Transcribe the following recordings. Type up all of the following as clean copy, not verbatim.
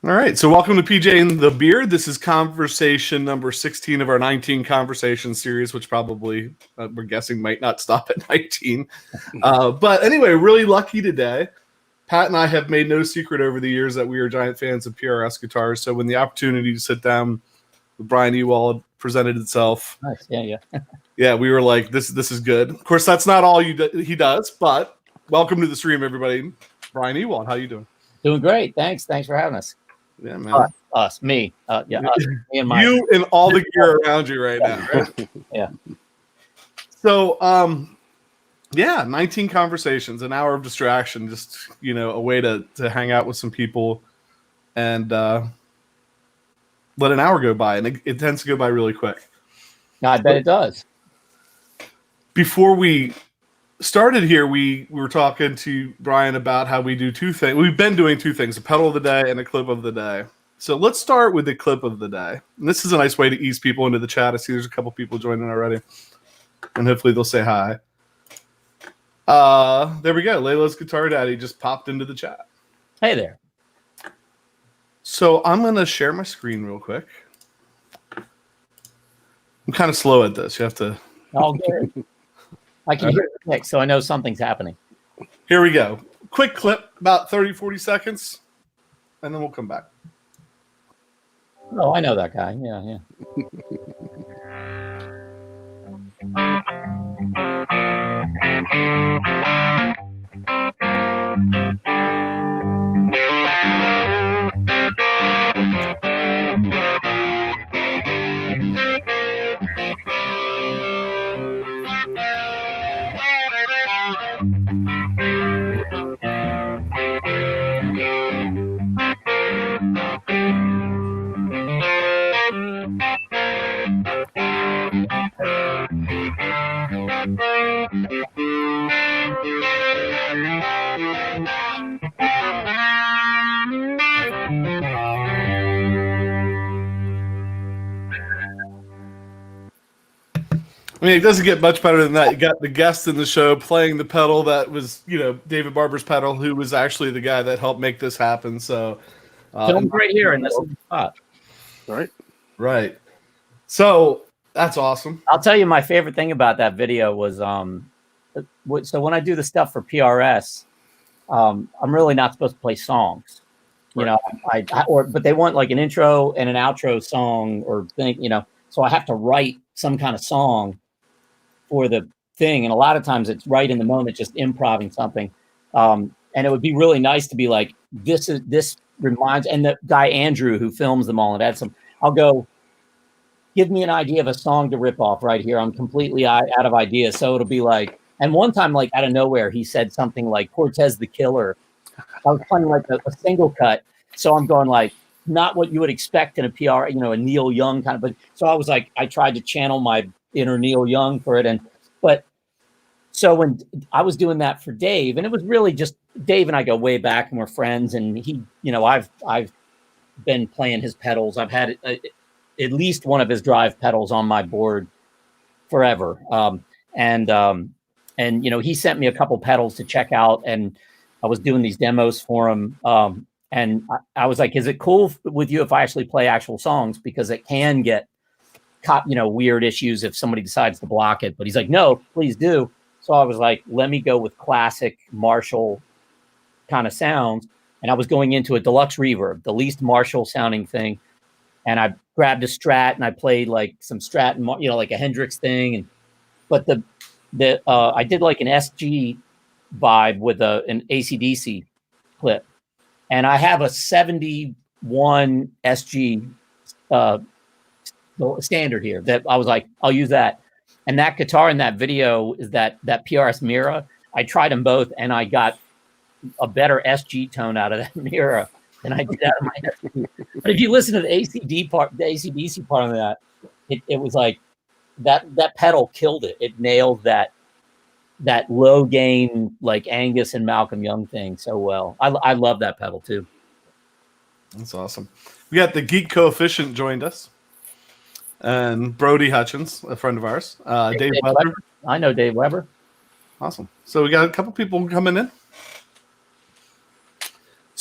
All right, so welcome to PJ and the Beard. This is conversation number 16 of our 19 conversation series, which probably, we're guessing, might not stop at 19. But anyway, really lucky today. Pat and I have made no secret over the years that we are giant fans of PRS guitars, so when the opportunity to sit down with Bryan Ewald presented itself, nice. Yeah. Yeah, we were like, this is good. Of course, that's not all he does, but welcome to the stream, everybody. Bryan Ewald, how you doing? Doing great. Thanks for having us. Yeah, man. Me and you and all the gear around you right now, right? Yeah. So, 19 conversations, an hour of distraction, just, a way to hang out with some people and let an hour go by. And it tends to go by really quick. I bet it does. Before we started here, we were talking to Bryan about how we do two things. We've been doing two things, a pedal of the day and a clip of the day. So let's start with the clip of the day. And this is a nice way to ease people into the chat. I see there's a couple people joining already. And hopefully they'll say hi. There we go. Layla's Guitar Daddy just popped into the chat. Hey there. So I'm going to share my screen real quick. I'm kind of slow at this. You have to... All good. I can hear the mix, so I know something's happening. Here we go. Quick clip, about 30, 40 seconds, and then we'll come back. Oh, I know that guy. Yeah. I mean, it doesn't get much better than that. You got the guest in the show playing the pedal that was, David Barber's pedal, who was actually the guy that helped make this happen. So, filmed right here in this spot. Right. So that's awesome. I'll tell you, my favorite thing about that video was, so when I do the stuff for PRS, I'm really not supposed to play songs, Right. But they want like an intro and an outro song or thing, so I have to write some kind of song for the thing. And a lot of times it's right in the moment, just improvising something. And it would be really nice to be like, this reminds, and the guy, Andrew, who films them all and adds some, I'll go, give me an idea of a song to rip off right here. I'm completely out of ideas. So it'll be like, and one time, like out of nowhere, he said something like Cortez the Killer. I was playing like a single cut. So I'm going like, not what you would expect in a PR, a Neil Young kind of, but so I was like, I tried to channel my inner Neil Young for it. But so when I was doing that for Dave, and it was really just Dave and I go way back and we're friends, and he, I've been playing his pedals. I've had at least one of his drive pedals on my board forever. And he sent me a couple pedals to check out, and I was doing these demos for him. And I was like, is it cool with you if I actually play actual songs? Because it can get weird issues if somebody decides to block it. But he's like, no, please do. So I was like, let me go with classic Marshall kind of sounds. And I was going into a deluxe reverb, the least Marshall sounding thing. And I grabbed a Strat and I played like some Strat and, like a Hendrix thing. But I did like an SG vibe with an AC/DC clip. And I have a 71 SG standard here that I was like, I'll use that. And that guitar in that video is that PRS Mira. I tried them both, and I got a better SG tone out of that Mira than I did out of my SG. But if you listen to the ACDC part of that, it was like that pedal killed it. It nailed that low gain, like Angus and Malcolm Young thing so well. I love that pedal too. That's awesome. We got the Geek Coefficient joined us. And Brody Hutchins, a friend of ours. Dave Weber. I know Dave Weber. Awesome. So we got a couple people coming in.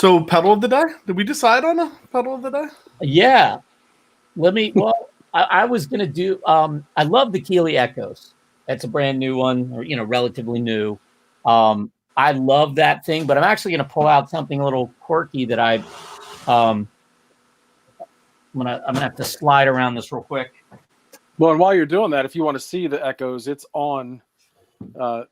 So pedal of the day? Did we decide on a pedal of the day? Yeah. Well, I was going to do, I love the Keeley Echoes. That's a brand new one, or, relatively new. I love that thing, but I'm actually going to pull out something a little quirky that I'm gonna have to slide around this real quick. Well, and while you're doing that, if you want to see the Echoes, it's on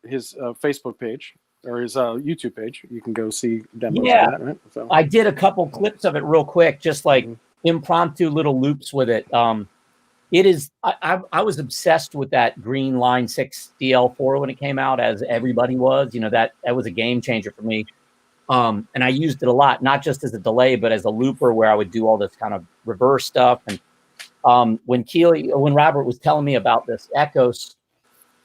his Facebook page or his YouTube page. You can go see demos of that, right? So. I did a couple clips of it real quick, just like impromptu little loops with it. It is. I was obsessed with that green Line 6 DL4 when it came out, as everybody was. That was a game changer for me. And I used it a lot, not just as a delay, but as a looper, where I would do all this kind of reverse stuff. And when Robert was telling me about this Echoes,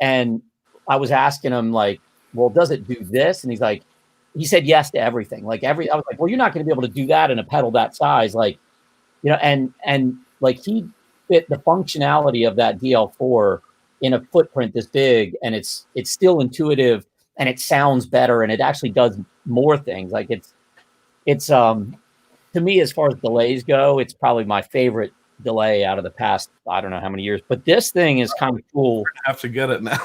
and I was asking him like, well, does it do this? And he said yes to everything. I was like, well, you're not going to be able to do that in a pedal that size. And he fit the functionality of that DL4 in a footprint this big, and it's still intuitive, and it sounds better, and it actually does more things. It's to me, as far as delays go, it's probably my favorite delay out of the past, I don't know how many years, but this thing is kind of cool. I have to get it now.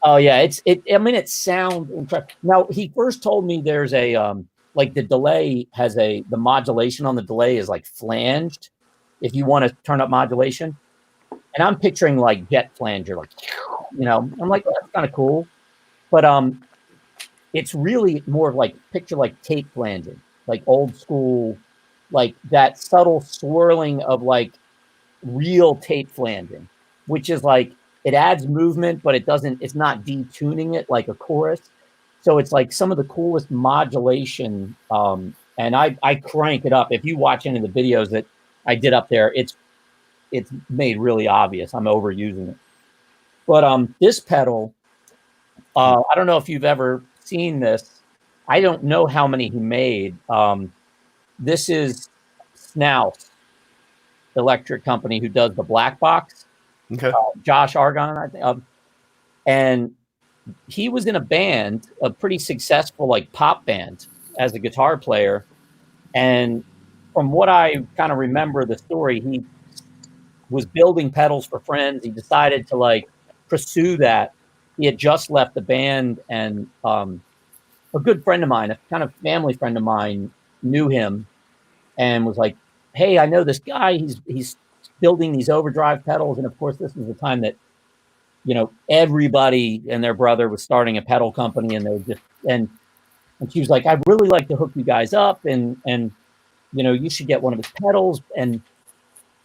Oh yeah. It sounds incredible. Now, he first told me there's the delay has the modulation on the delay is like flanged if you want to turn up modulation. And I'm picturing like jet flanger, I'm like, that's kind of cool. But it's really more of picture like tape flanging, like old school, like that subtle swirling of real tape flanging, which is it adds movement, but it's not detuning it like a chorus. So it's some of the coolest modulation. And I crank it up. If you watch any of the videos that I did up there, it's made really obvious. I'm overusing it. But this pedal, I don't know if you've ever seen this. I don't know how many he made. This is Snouse Electric Company, who does the black box. Okay. Josh Argon, I think. And he was in a band, a pretty successful pop band, as a guitar player. And from what I kind of remember the story, he was building pedals for friends. He decided to pursue that. He had just left the band, and a good friend of mine, a kind of family friend of mine, knew him and was like, hey, I know this guy. He's building these overdrive pedals. And of course, this was the time that, everybody and their brother was starting a pedal company, and they were just, and she was like, I'd really like to hook you guys up, and you should get one of his pedals. And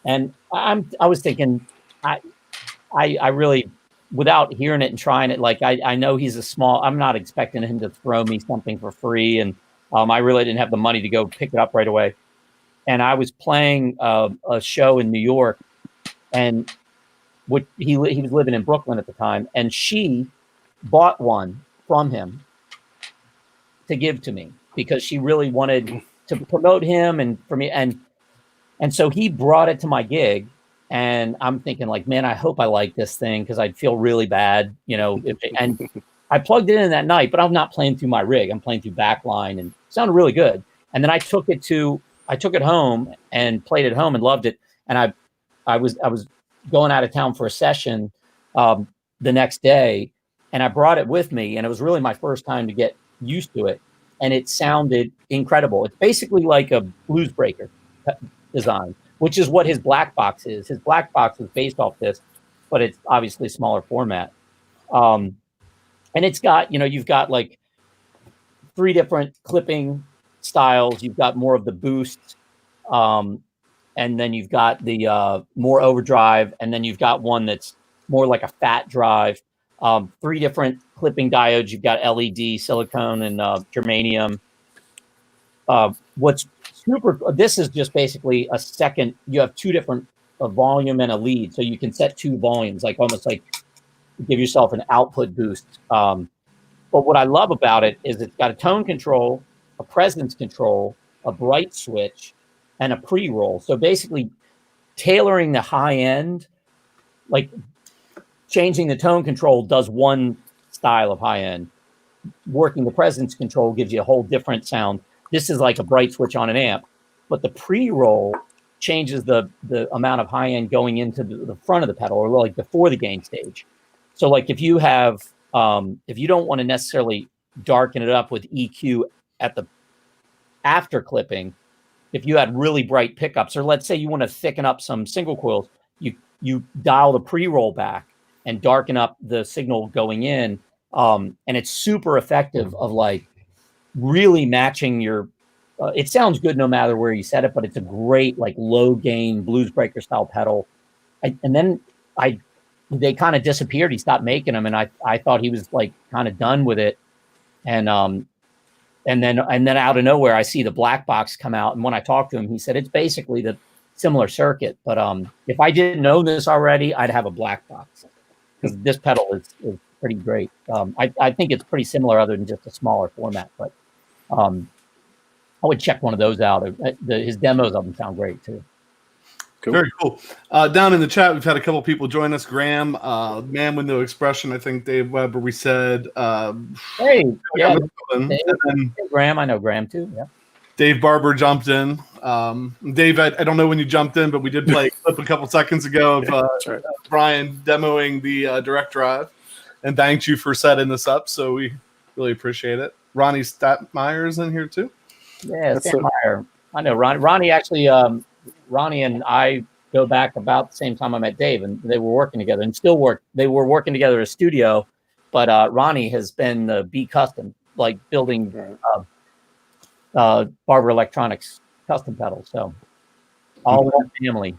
I was thinking, I really, without hearing it and trying it, I know he's I'm not expecting him to throw me something for free. And I really didn't have the money to go pick it up right away. And I was playing a show in New York, and he was living in Brooklyn at the time, and she bought one from him to give to me because she really wanted to promote him and for me. And so he brought it to my gig, and I'm thinking man, I hope I like this thing, because I'd feel really bad, and I plugged it in that night, but I'm not playing through my rig. I'm playing through backline, and it sounded really good. And then I took it home and played it home and loved it. And I was going out of town for a session the next day, and I brought it with me, and it was really my first time to get used to it. And it sounded incredible. It's basically like a blues breaker design, which is what his black box is. His black box is based off this, but it's obviously a smaller format. And it's got, you've got 3 different clipping styles. You've got more of the boost, and then you've got the more overdrive, and then you've got one that's more like a fat drive. 3 different clipping diodes. You've got LED, silicone, and germanium. What's super, this is just basically a second. You have 2 different, a volume and a lead, so you can set 2 volumes, almost give yourself an output boost. But what I love about it is it's got a tone control, a presence control, a bright switch, and a pre-roll. So basically tailoring the high end, changing the tone control does one style of high end. Working the presence control gives you a whole different sound. this is like a bright switch on an amp, but the pre-roll changes the amount of high end going into the front of the pedal, or like before the gain stage. So like if you have, if you don't want to necessarily darken it up with EQ at the after clipping, if you had really bright pickups, or let's say you want to thicken up some single coils, you dial the pre-roll back and darken up the signal going in. And it's super effective of like really matching your, it sounds good no matter where you set it, but it's a great like low gain blues breaker style pedal. And then they kind of disappeared. He stopped making them. And I thought he was like kind of done with it. And then out of nowhere, I see the black box come out. And when I talked to him, he said, it's basically the similar circuit. But if I didn't know this already, I'd have a black box, because this pedal is pretty great. I think it's pretty similar other than just a smaller format, but I would check one of those out. His demos of them sound great too. Cool. Very cool. Down in the chat, we've had a couple people join us. Graham, Man with No Expression. I think Dave Weber. We said, hey, yeah, Graham. I know Graham too. Yeah. Dave Barber jumped in. Dave, I don't know when you jumped in, but we did play a clip a couple seconds ago of right. Bryan demoing the Direct Drive, and thanked you for setting this up. So we really appreciate it. Ronnie Statmeyer is in here too. Yeah, Statmeyer. I know Ronnie. Ronnie actually. Ronnie and I go back about the same time I met Dave, and they were working together and still work. They were working together at a studio, but Ronnie has been the B Custom, like building Barber Electronics custom pedals. So all one family.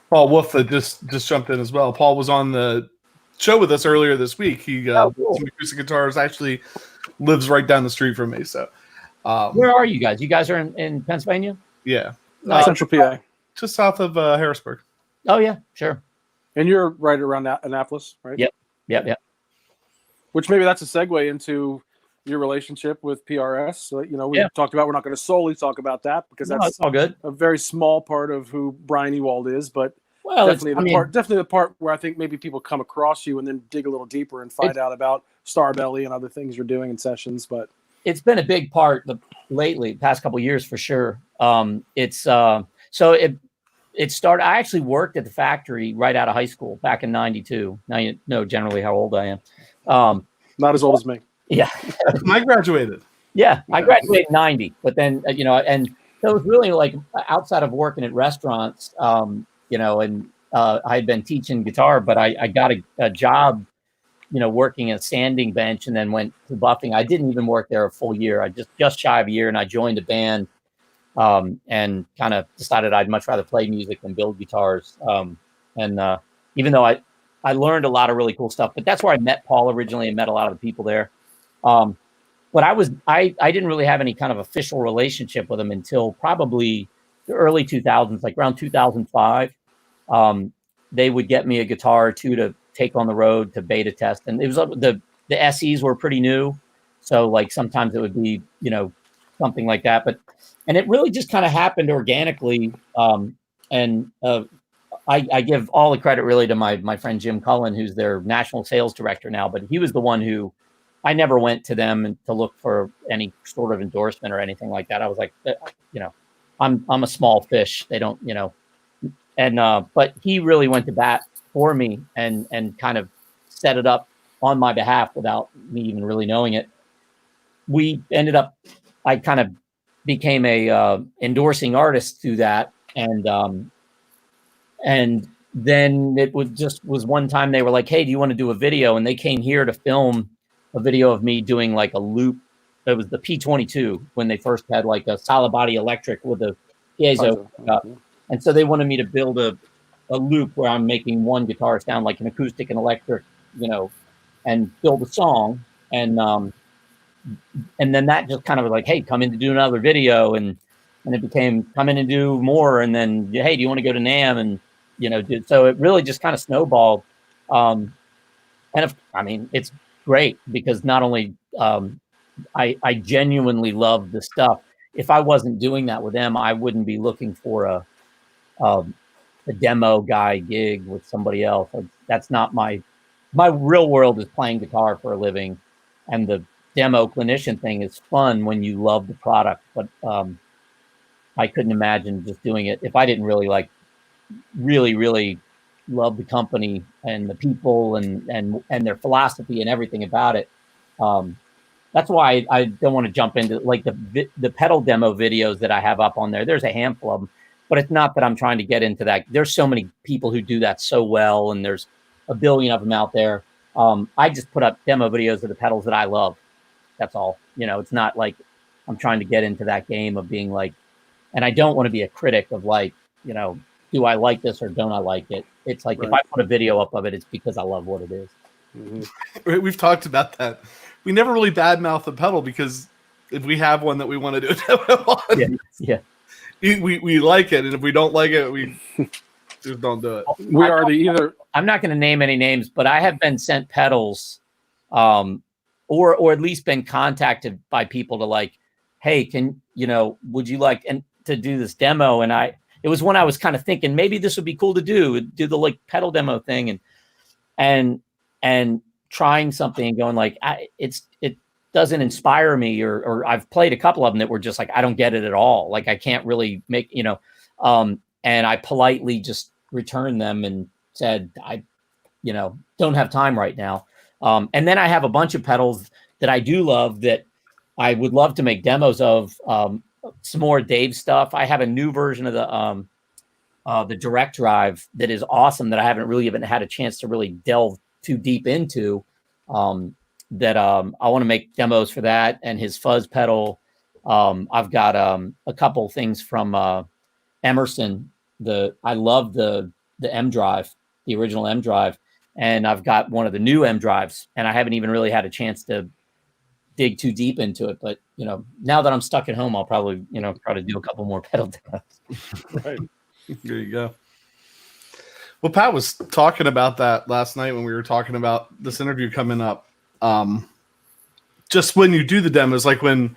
Paul Wolf just jumped in as well. Paul was on the show with us earlier this week. He cool. some acoustic guitars, actually lives right down the street from me. So where are you guys? You guys are in Pennsylvania? Yeah. Central PA. Just south of Harrisburg. Oh, yeah, sure. And you're right around Annapolis, right? Yep. Which maybe that's a segue into your relationship with PRS. So, we talked about, we're not going to solely talk about that, because that's all good. A very small part of who Bryan Ewald is, but definitely the part where I think maybe people come across you and then dig a little deeper and find out about Starbelly and other things you're doing in sessions. But it's been a big part lately, past couple of years for sure. It started. I actually worked at the factory right out of high school back in '92. Now you know generally how old I am. Not as old as me. Yeah, I graduated. Yeah, I graduated in '90. But then and so it was really like outside of working at restaurants, and I had been teaching guitar, but I got a job, working at a sanding bench, and then went to buffing. I didn't even work there a full year. I just shy of a year, and I joined a band. And kind of decided I'd much rather play music than build guitars. And even though I learned a lot of really cool stuff, but that's where I met Paul originally and met a lot of the people there. But I didn't really have any kind of official relationship with him until probably the early 2000s, like around 2005. They would get me a guitar or two to take on the road to beta test. And it was the SEs were pretty new. So like sometimes it would be, something like that, and it really just kind of happened organically. I give all the credit really to my friend Jim Cullen, who's their national sales director now, but he was the one who, I never went to them to look for any sort of endorsement or anything like that. I was like, I'm a small fish. They don't, but he really went to bat for me and kind of set it up on my behalf without me even really knowing it. We ended up, I kind of became a endorsing artist through that, and then it was one time they were like, "Hey, do you want to do a video?" And they came here to film a video of me doing like a loop. It was the P22 when they first had like a solid body electric with a piezo, and so they wanted me to build a loop where I'm making one guitar sound like an acoustic and electric, and build a song. And then that just kind of was like, hey, come in to do another video. And it became come in and do more. And then, hey, do you want to go to NAMM? And, so it really just kind of snowballed. It's great because not only I genuinely love the stuff. If I wasn't doing that with them, I wouldn't be looking for a demo guy gig with somebody else. That's not my real world is playing guitar for a living. And the demo clinician thing is fun when you love the product, but I couldn't imagine just doing it if I didn't really really love the company and the people and their philosophy and everything about it. That's why I don't want to jump into like the pedal demo videos that I have up on there. There's a handful of them, but it's not that I'm trying to get into that. There's so many people who do that so well, and there's a billion of them out there. I just put up demo videos of the pedals that I love. That's all. It's not like I'm trying to get into that game of being like, and I don't want to be a critic of like, do I like this or don't I like it? It's like, if I put a video up of it, it's because I love what it is. Mm-hmm. We've talked about that. We never really badmouth the pedal because if we have one that we want to do a demo on, we like it, and if we don't like it, we just don't do it. I'm not going to name any names, but I have been sent pedals, or at least been contacted by people to like, hey, would you like to do this demo? And it was when I was kind of thinking maybe this would be cool to do the like pedal demo thing and trying something and going like, it doesn't inspire me, or I've played a couple of them that were just like, I don't get it at all. Like I can't really make, and I politely just returned them and said, I don't have time right now. And then I have a bunch of pedals that I do love that I would love to make demos of, some more Dave stuff. I have a new version of the direct drive that is awesome that I haven't really even had a chance to really delve too deep into, that I want to make demos for that, and his fuzz pedal. I've got a couple things from Emerson. I love the M drive, the original M drive, and I've got one of the new M drives, and I haven't even really had a chance to dig too deep into it. But now that I'm stuck at home, I'll probably try to do a couple more pedal demos. Right. There you go. Well, Pat was talking about that last night when we were talking about this interview coming up. Just when you do the demos, like and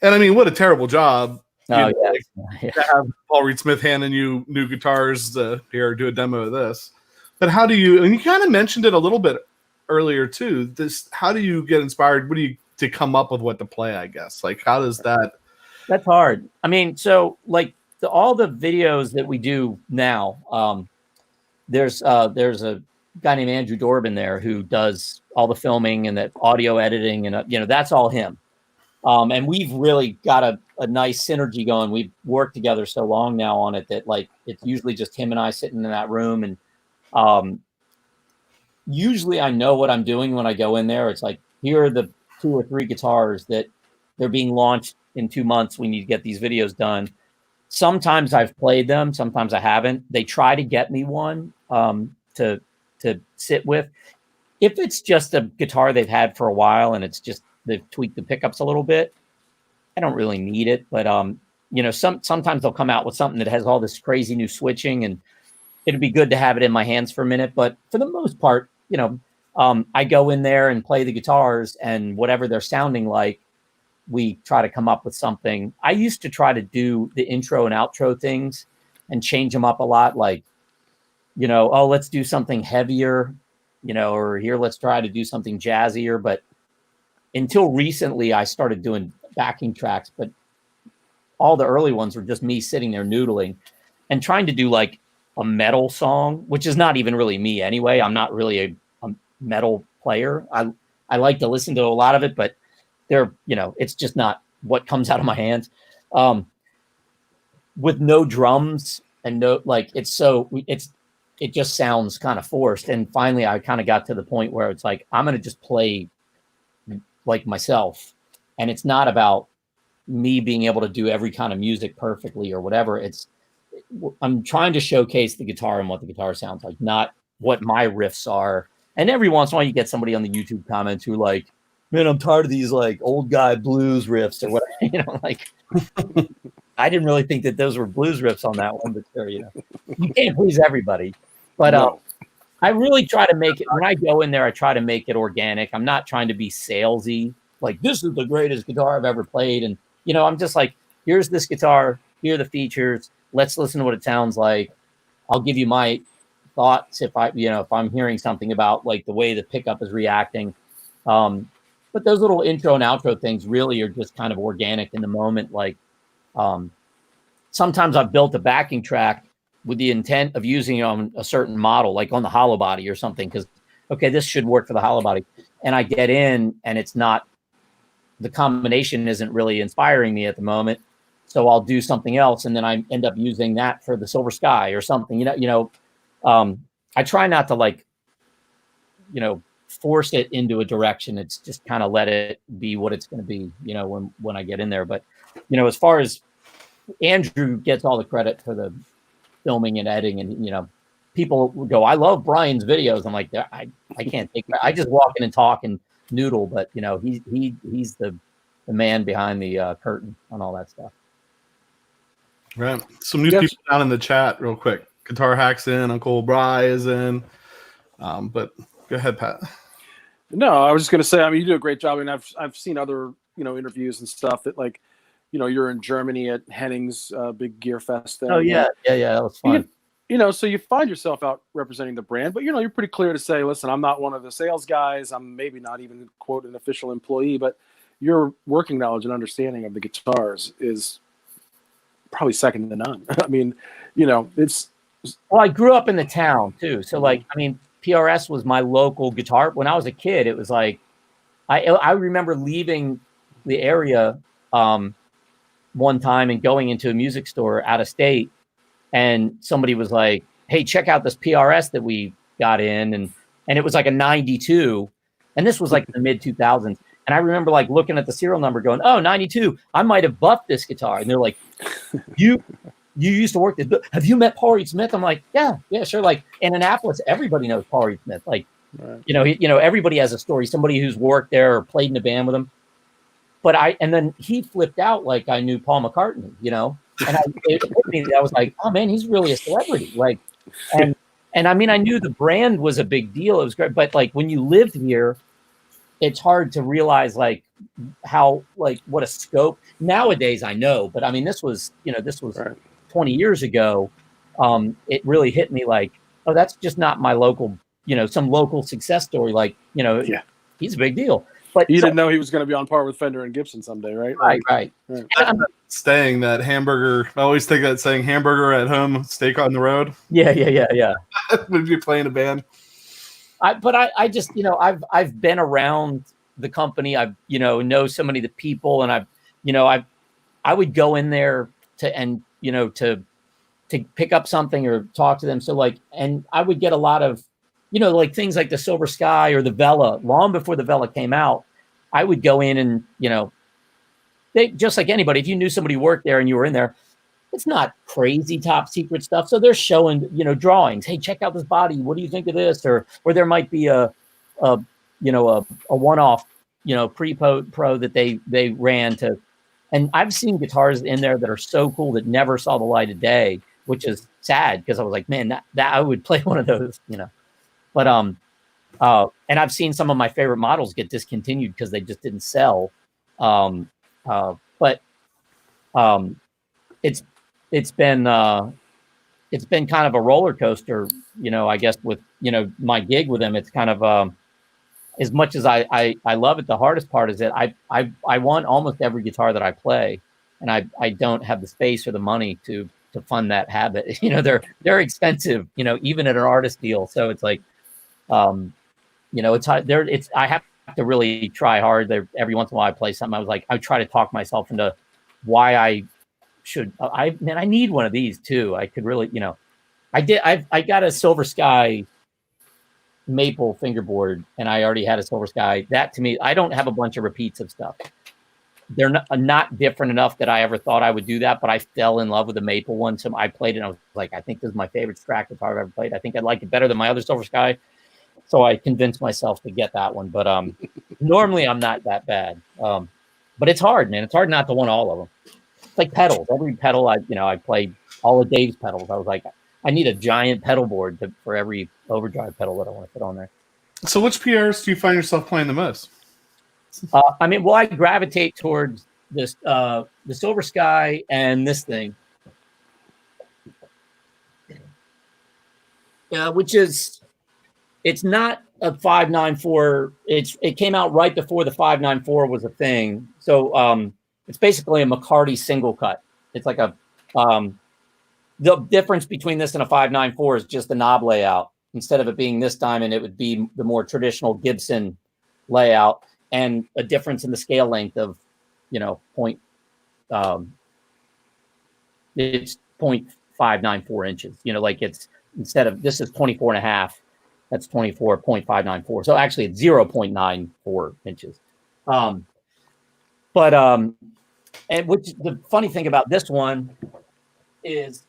I mean, what a terrible job. To have Paul Reed Smith handing you new guitars here, do a demo of this. But how do you, and you kind of mentioned it a little bit earlier too, how do you get inspired? What do you, to come up with what to play, I guess? Like, how does that? That's hard. I mean, so like all the videos that we do now, there's a guy named Andrew Dorbin there who does all the filming and the audio editing, and that's all him. And we've really got a nice synergy going. We've worked together so long now on it that like it's usually just him and I sitting in that room, and usually I know what I'm doing when I go in there. It's like, here are the 2 or 3 guitars that they're being launched in 2 months. We need to get these videos done. Sometimes I've played them, sometimes I haven't. They try to get me one to sit with. If it's just a guitar they've had for a while and it's just they've tweaked the pickups a little bit, I don't really need it. But sometimes they'll come out with something that has all this crazy new switching, and it'd be good to have it in my hands for a minute. But for the most part, I go in there and play the guitars, and whatever they're sounding like, we try to come up with something. I used to try to do the intro and outro things and change them up a lot. Like, let's do something heavier, or here, let's try to do something jazzier. But until recently, I started doing backing tracks, but all the early ones were just me sitting there noodling and trying to do like a metal song, which is not even really me anyway. I'm not really a metal player. I like to listen to a lot of it, but it's just not what comes out of my hands. With no drums and no, like, it just sounds kind of forced. And finally I kind of got to the point where it's like, I'm going to just play like myself. And it's not about me being able to do every kind of music perfectly or whatever. I'm trying to showcase the guitar and what the guitar sounds like, not what my riffs are. And every once in a while you get somebody on the YouTube comments who like, man, I'm tired of these like old guy blues riffs or whatever, like I didn't really think that those were blues riffs on that one, but you can't please everybody. But no. I really try to make it, when I go in there, I try to make it organic. I'm not trying to be salesy. Like, this is the greatest guitar I've ever played. And, I'm just like, here's this guitar, here are the features. Let's listen to what it sounds like. I'll give you my thoughts if I'm hearing something about like the way the pickup is reacting. But those little intro and outro things really are just kind of organic in the moment. Like sometimes I've built a backing track with the intent of using it on a certain model, like on the hollow body or something, because, okay, this should work for the hollow body. And I get in and it's not, the combination isn't really inspiring me at the moment. So I'll do something else. And then I end up using that for the Silver Sky or something, I try not to like, force it into a direction. It's just kind of let it be what it's going to be, when I get in there. But, as far as Andrew gets all the credit for the filming and editing, and, people go, I love Bryan's videos. I'm like, I can't take that. I just walk in and talk and noodle, but he's the man behind the curtain on all that stuff. Right. Some new people down in the chat real quick. Guitar Hack's in, Uncle Bry is in. But go ahead, Pat. No, I was just going to say, you do a great job. And I've seen other, interviews and stuff that like, you're in Germany at Henning's big gear fest thing. Oh yeah. That was fun. So you find yourself out representing the brand, but you're pretty clear to say, listen, I'm not one of the sales guys. I'm maybe not even quote an official employee, but your working knowledge and understanding of the guitars is probably second to none. It's. Well, I grew up in the town too. So PRS was my local guitar. When I was a kid, it was like, I remember leaving the area one time and going into a music store out of state, and somebody was like, hey, check out this PRS that we got in. And it was like a 92. And this was like the mid 2000s. And I remember like looking at the serial number going, oh, 92, I might have buffed this guitar. And they're like, you used to work this. Have you met Paul Reed Smith? I'm like, yeah, sure. Like in Annapolis, everybody knows Paul Reed Smith. Like, right. Everybody has a story, somebody who's worked there or played in a band with him. But and then he flipped out like I knew Paul McCartney, and I was like, oh man, he's really a celebrity. Like, and I knew the brand was a big deal. It was great. But like when you lived here, it's hard to realize like how, like what a scope nowadays I know, but this was right. 20 years ago. It really hit me like, oh, that's just not my local, some local success story. Like, he's a big deal. But you didn't know he was going to be on par with Fender and Gibson someday, right? Right. Saying that hamburger, I always think that saying hamburger at home, steak on the road. Yeah. Would you play in a band? I just, I've been around the company. I've, know so many of the people, and I would go in there to pick up something or talk to them. So like, and I would get a lot of, like things like the Silver Sky or the Vela. Long before the Vela came out, I would go in and, they just like anybody, if you knew somebody worked there and you were in there, it's not crazy top secret stuff. So they're showing, drawings. Hey, check out this body. What do you think of this? Or there might be a one-off, pre-pro that they ran to. And I've seen guitars in there that are so cool that never saw the light of day, which is sad because I was like, man, that I would play one of those, But and I've seen some of my favorite models get discontinued because they just didn't sell. But it's been kind of a roller coaster, I guess with, my gig with them. It's kind of, as much as I love it, the hardest part is that I want almost every guitar that I play, and I don't have the space or the money to fund that habit. They're expensive, even at an artist deal. So it's like, it's I have to really try hard there. Every once in a while I play something. I try to talk myself into why I should, I need one of these too. I could really, I got a Silver Sky maple fingerboard, and I already had a Silver Sky. That to me, I don't have a bunch of repeats of stuff. They're not different enough that I ever thought I would do that, but I fell in love with the maple one. So I played it and I was like, I think this is my favorite Strat guitar I've ever played. I think I like it better than my other Silver Sky. So I convinced myself to get that one. But normally I'm not that bad. But it's hard, man. It's hard not to want all of them. It's like pedals. Every pedal I played all of Dave's pedals. I was like, I need a giant pedal board for every overdrive pedal that I want to put on there. So which PRs do you find yourself playing the most? I gravitate towards this, the Silver Sky and this thing. Which is, it's not a 594. It came out right before the 594 was a thing. So it's basically a McCarty single cut. It's like a the difference between this and a 594 is just the knob layout. Instead of it being this diamond, it would be the more traditional Gibson layout, and a difference in the scale length of, point. It's 0.594 inches. Like it's instead of this is 24 and a half. That's 24.594. So actually it's 0.94 inches. And which the funny thing about this one is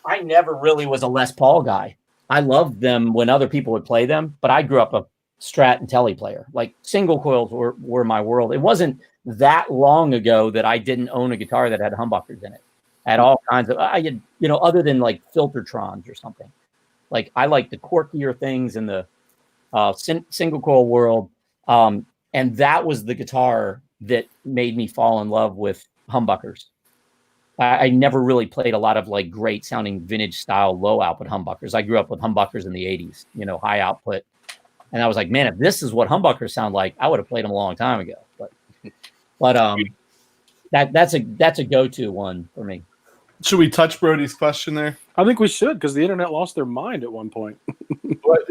I never really was a Les Paul guy. I loved them when other people would play them, but I grew up a Strat and Telly player. Like single coils were my world. It wasn't that long ago that I didn't own a guitar that had humbuckers in it. I had all kinds of, I had, other than like Filtertrons or something. Like I like the quirkier things in the single coil world. And that was the guitar that made me fall in love with humbuckers. I never really played a lot of like great sounding vintage style low output humbuckers. I grew up with humbuckers in the 80s, high output. And I was like, man, if this is what humbuckers sound like, I would have played them a long time ago. But that's a go-to one for me. Should we touch Brody's question there? I think we should, because the internet lost their mind at one point.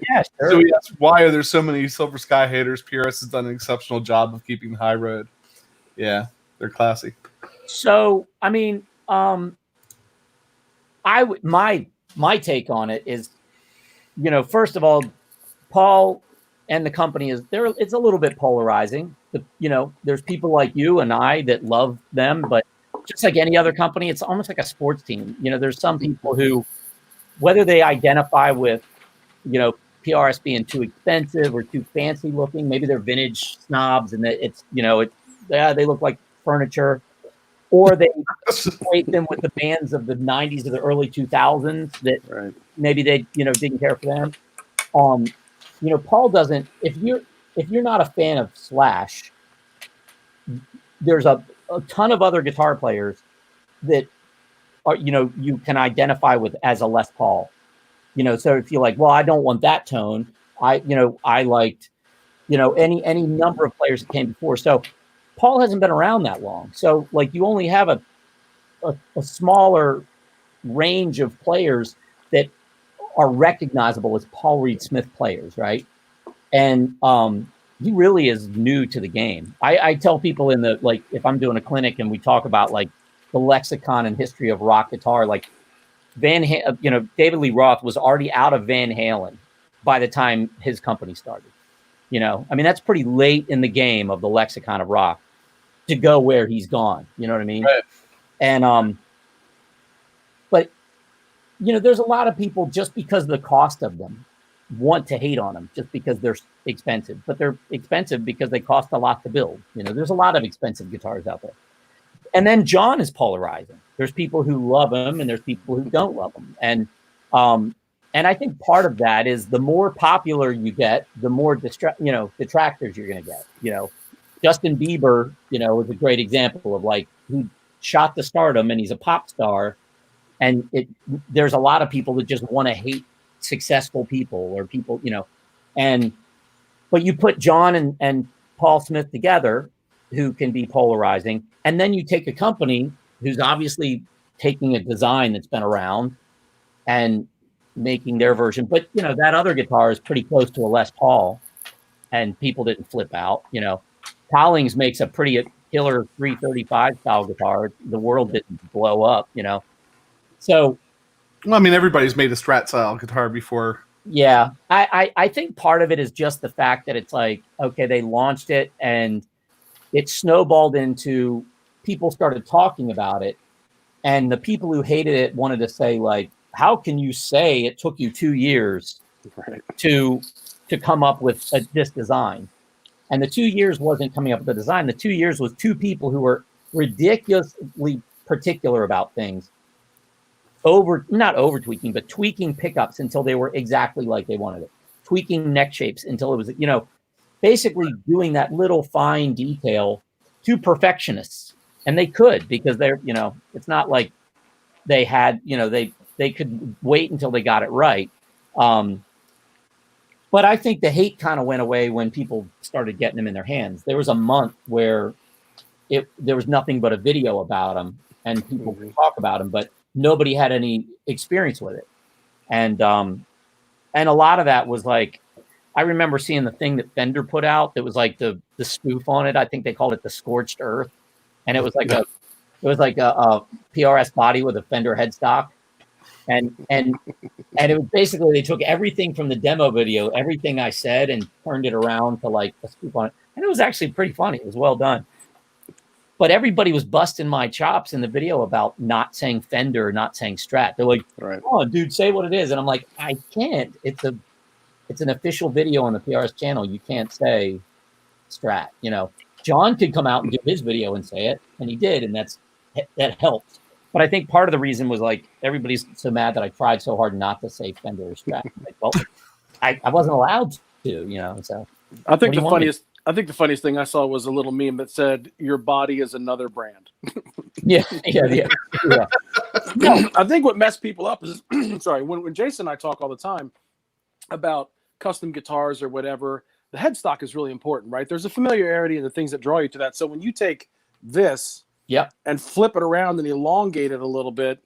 Yeah, sure. So we asked, why are there so many Silver Sky haters? PRS has done an exceptional job of keeping the high road. Yeah, they're classy. So, I mean, my take on it is, first of all, Paul and the company it's a little bit polarizing. There's people like you and I that love them, but just like any other company, it's almost like a sports team. There's some people who, whether they identify with, PRS being too expensive or too fancy looking, maybe they're vintage snobs and it's, they look like furniture, or they equate them with the bands of the 90s or the early 2000s that maybe they, didn't care for them. Paul doesn't, if you're not a fan of Slash, there's a ton of other guitar players that are, you can identify with as a Les Paul, so if you're like, well, I don't want that tone. I liked, any number of players that came before. So Paul hasn't been around that long. So like you only have a smaller range of players that are recognizable as Paul Reed Smith players. Right. And, he really is new to the game. I tell people if I'm doing a clinic and we talk about like the lexicon and history of rock guitar, like David Lee Roth was already out of Van Halen by the time his company started. That's pretty late in the game of the lexicon of rock to go where he's gone. You know what I mean? Right. And, but there's a lot of people just because of the cost of them want to hate on them just because they're expensive, but they're expensive because they cost a lot to build. There's a lot of expensive guitars out there. And then John is polarizing. There's people who love him and there's people who don't love him. And I think part of that is the more popular you get, the more detractors you're going to get. Justin Bieber, is a great example of like who shot to stardom and he's a pop star. And there's a lot of people that just want to hate successful people or people, but you put John and Paul Smith together, who can be polarizing. And then you take a company who's obviously taking a design that's been around and making their version. But, that other guitar is pretty close to a Les Paul and people didn't flip out. Collings makes a pretty killer 335 style guitar. The world didn't blow up, So, well, everybody's made a Strat style guitar before. Yeah, I think part of it is just the fact that it's like, okay, they launched it and it snowballed into people started talking about it. And the people who hated it wanted to say, like, how can you say it took you 2 years to come up with this design? And the 2 years wasn't coming up with the design. The 2 years was two people who were ridiculously particular about things. Not over tweaking, but tweaking pickups until they were exactly like they wanted it. Tweaking neck shapes until it was, basically doing that little fine detail to perfectionists. And they could, because they're, it's not like they had, they could wait until they got it right. But I think the hate kind of went away when people started getting them in their hands. There was a month where there was nothing but a video about them, and people could talk about them, but nobody had any experience with it. And a lot of that was like, I remember seeing the thing that Fender put out that was like the spoof on it. I think they called it the Scorched Earth, and it was like a PRS body with a Fender headstock. And it was basically, they took everything from the demo video, everything I said, and turned it around to like a scoop on it. And it was actually pretty funny. It was well done. But everybody was busting my chops in the video about not saying Fender, not saying Strat. They're like, "Oh, dude, say what it is." And I'm like, I can't. It's an official video on the PRS channel. You can't say Strat. You know, John could come out and do his video and say it, and he did, and that helped. But I think part of the reason was like everybody's so mad that I tried so hard not to say Fender or Strat. Like, well, I wasn't allowed to, you know. So I think the funniest thing I saw was a little meme that said, "Your body is another brand." Yeah. No, I think what messed people up is sorry, when Jason and I talk all the time about custom guitars or whatever, the headstock is really important, right? There's a familiarity and the things that draw you to that. So when you take this and flip it around and elongate it a little bit,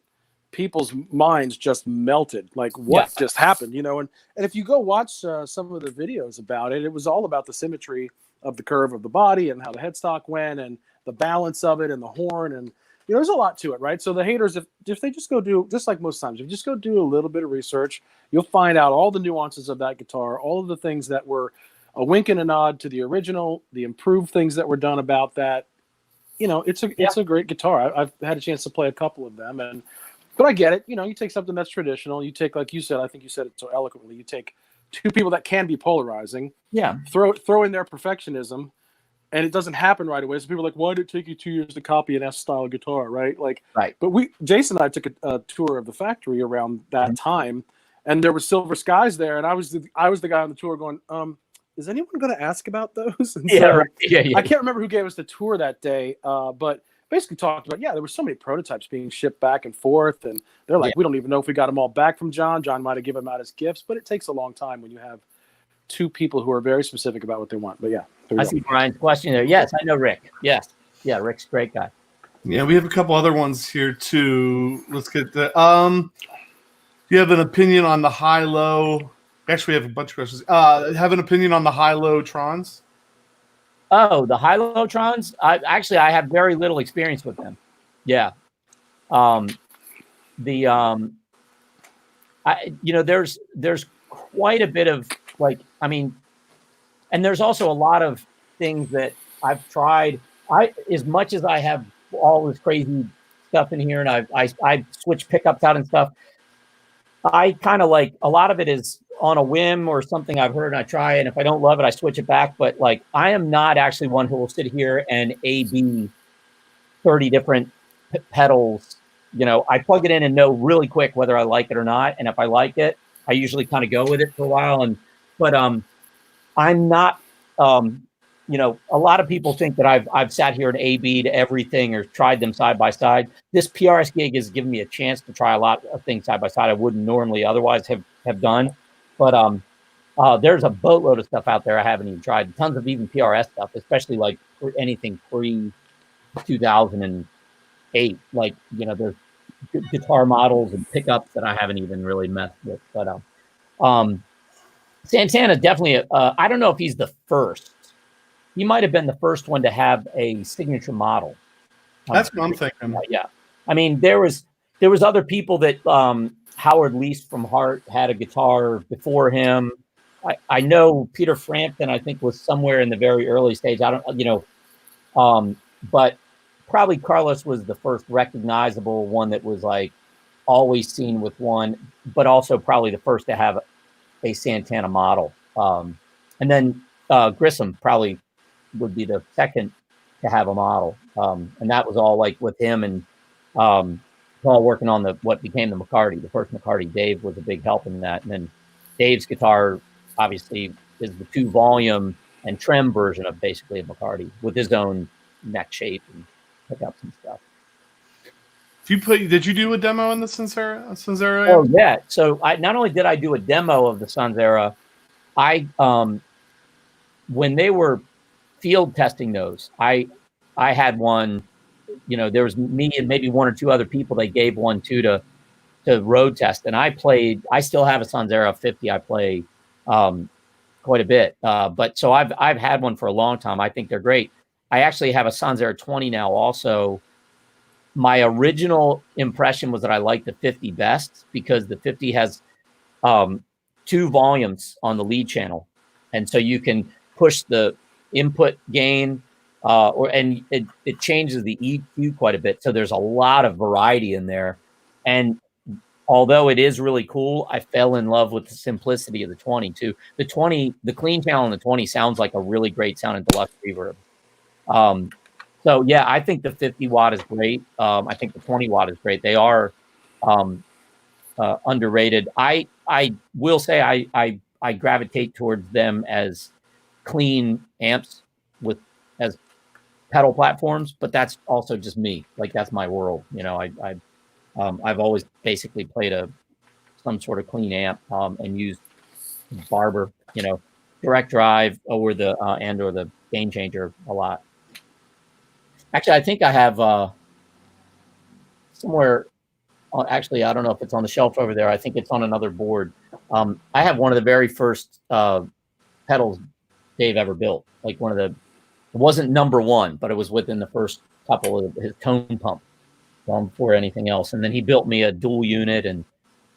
people's minds just melted. Like, what just happened, you know? And if you go watch some of the videos about it, it was all about the symmetry of the curve of the body and how the headstock went and the balance of it and the horn. And, you know, there's a lot to it, right? So the haters, if they just go do, just like most times, if you just go do a little bit of research, you'll find out all the nuances of that guitar, all of the things that were a wink and a nod to the original, the improved things that were done about that. You know, it's a great guitar. I've had a chance to play a couple of them, but I get it. You know, you take something that's traditional. You take, like you said, I think you said it so eloquently. You take two people that can be polarizing. Yeah. Throw in their perfectionism, and it doesn't happen right away. So people are like, why did it take you 2 years to copy an S-style guitar, right? Like, right. But Jason and I took a tour of the factory around that time, and there were Silver Skies there, and I was the guy on the tour going, is anyone going to ask about those? And I can't remember who gave us the tour that day, but basically talked about, there were so many prototypes being shipped back and forth, and they're like, we don't even know if we got them all back from John. John might have given them out as gifts, but it takes a long time when you have two people who are very specific about what they want. But I see Brian's question there. Yes, I know Rick. Yes. Yeah, Rick's a great guy. Yeah, we have a couple other ones here too. Let's get the do you have an opinion on the high-low? Actually, we have a bunch of questions. Have an opinion on the high-low Trons? Oh, the high-low Trons? I have very little experience with them. Yeah. There's quite a bit of and there's also a lot of things that I've tried. As much as I have all this crazy stuff in here, and I switch pickups out and stuff, I kind of like a lot of it is on a whim or something I've heard and I try, and if I don't love it, I switch it back. But like, I am not actually one who will sit here and A/B 30 different pedals. You know, I plug it in and know really quick whether I like it or not. And if I like it, I usually kind of go with it for a while. But I'm not, a lot of people think that I've sat here and A/B'd everything or tried them side by side. This PRS gig has given me a chance to try a lot of things side by side I wouldn't normally otherwise have done. But there's a boatload of stuff out there I haven't even tried. Tons of even PRS stuff, especially like for anything pre-2008. Like, there's guitar models and pickups that I haven't even really messed with. But Santana definitely, I don't know if he's the first. He might have been the first one to have a signature model. That's what I'm thinking. Yeah. I mean, there was other people that Howard Least from Heart had a guitar before him. I know Peter Frampton, I think, was somewhere in the very early stage. I don't, but probably Carlos was the first recognizable one that was like always seen with one, but also probably the first to have a Santana model. And then Grissom probably would be the second to have a model. And that was all like with him and Paul working on what became the McCarty, the first McCarty. Dave was a big help in that. And then Dave's guitar obviously is the 2-volume and trem version of basically a McCarty with his own neck shape and pickups and stuff. Did you do a demo on the Sanzera? Oh yeah. So not only did I do a demo of the Sanzera, I when they were field testing those, I had one. You know, there was me and maybe one or two other people they gave one to road test, and I still have a Sonzera 50 I play quite a bit, but so I've had one for a long time. I think they're great. I actually have a Sonzera 20 now also. My original impression was that I liked the 50 best because the 50 has 2 volumes on the lead channel, and so you can push the input gain and it changes the EQ quite a bit. So there's a lot of variety in there. And although it is really cool, I fell in love with the simplicity of the 20 too. The clean channel in the 20 sounds like a really great sounding deluxe reverb. So yeah, I think the 50 watt is great. I think the 20 watt is great. They are underrated. I will say I gravitate towards them as clean amps as pedal platforms, but that's also just me. Like that's my world. You know, I've always basically played some sort of clean amp and used Barber, you know, direct drive or the gain changer a lot. Actually, I think I have somewhere. Actually, I don't know if it's on the shelf over there. I think it's on another board. I have one of the very first pedals Dave ever built. Like it wasn't number one, but it was within the first couple of his tone pump before anything else. And then he built me a dual unit, and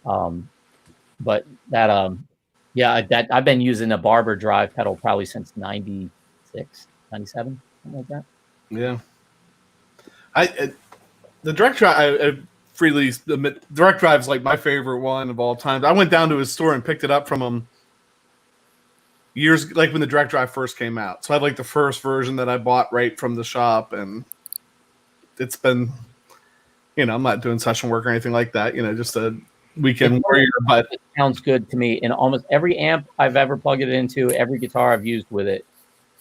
but that I've been using a Barber drive pedal probably since 96, 97, something like that. Yeah. The direct drive, I freely admit, direct drive is like my favorite one of all time. I went down to his store and picked it up from him years, like when the direct drive first came out. So I had like the first version that I bought right from the shop, and it's been, you know, I'm not doing session work or anything like that, you know, just a weekend warrior, but it sounds good to me. In almost every amp I've ever plugged it into, every guitar I've used with it,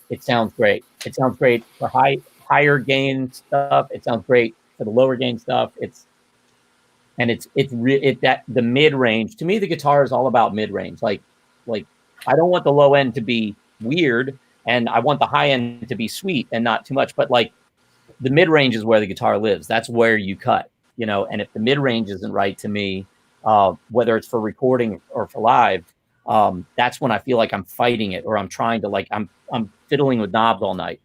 it sounds great. It sounds great for higher gain stuff. It sounds great for the lower gain stuff. The mid range. To me, the guitar is all about mid range. Like I don't want the low end to be weird, and I want the high end to be sweet and not too much. But like the mid range is where the guitar lives. That's where you cut, you know. And if the mid range isn't right to me, whether it's for recording or for live, that's when I feel like I'm fighting it, or I'm trying to I'm fiddling with knobs all night.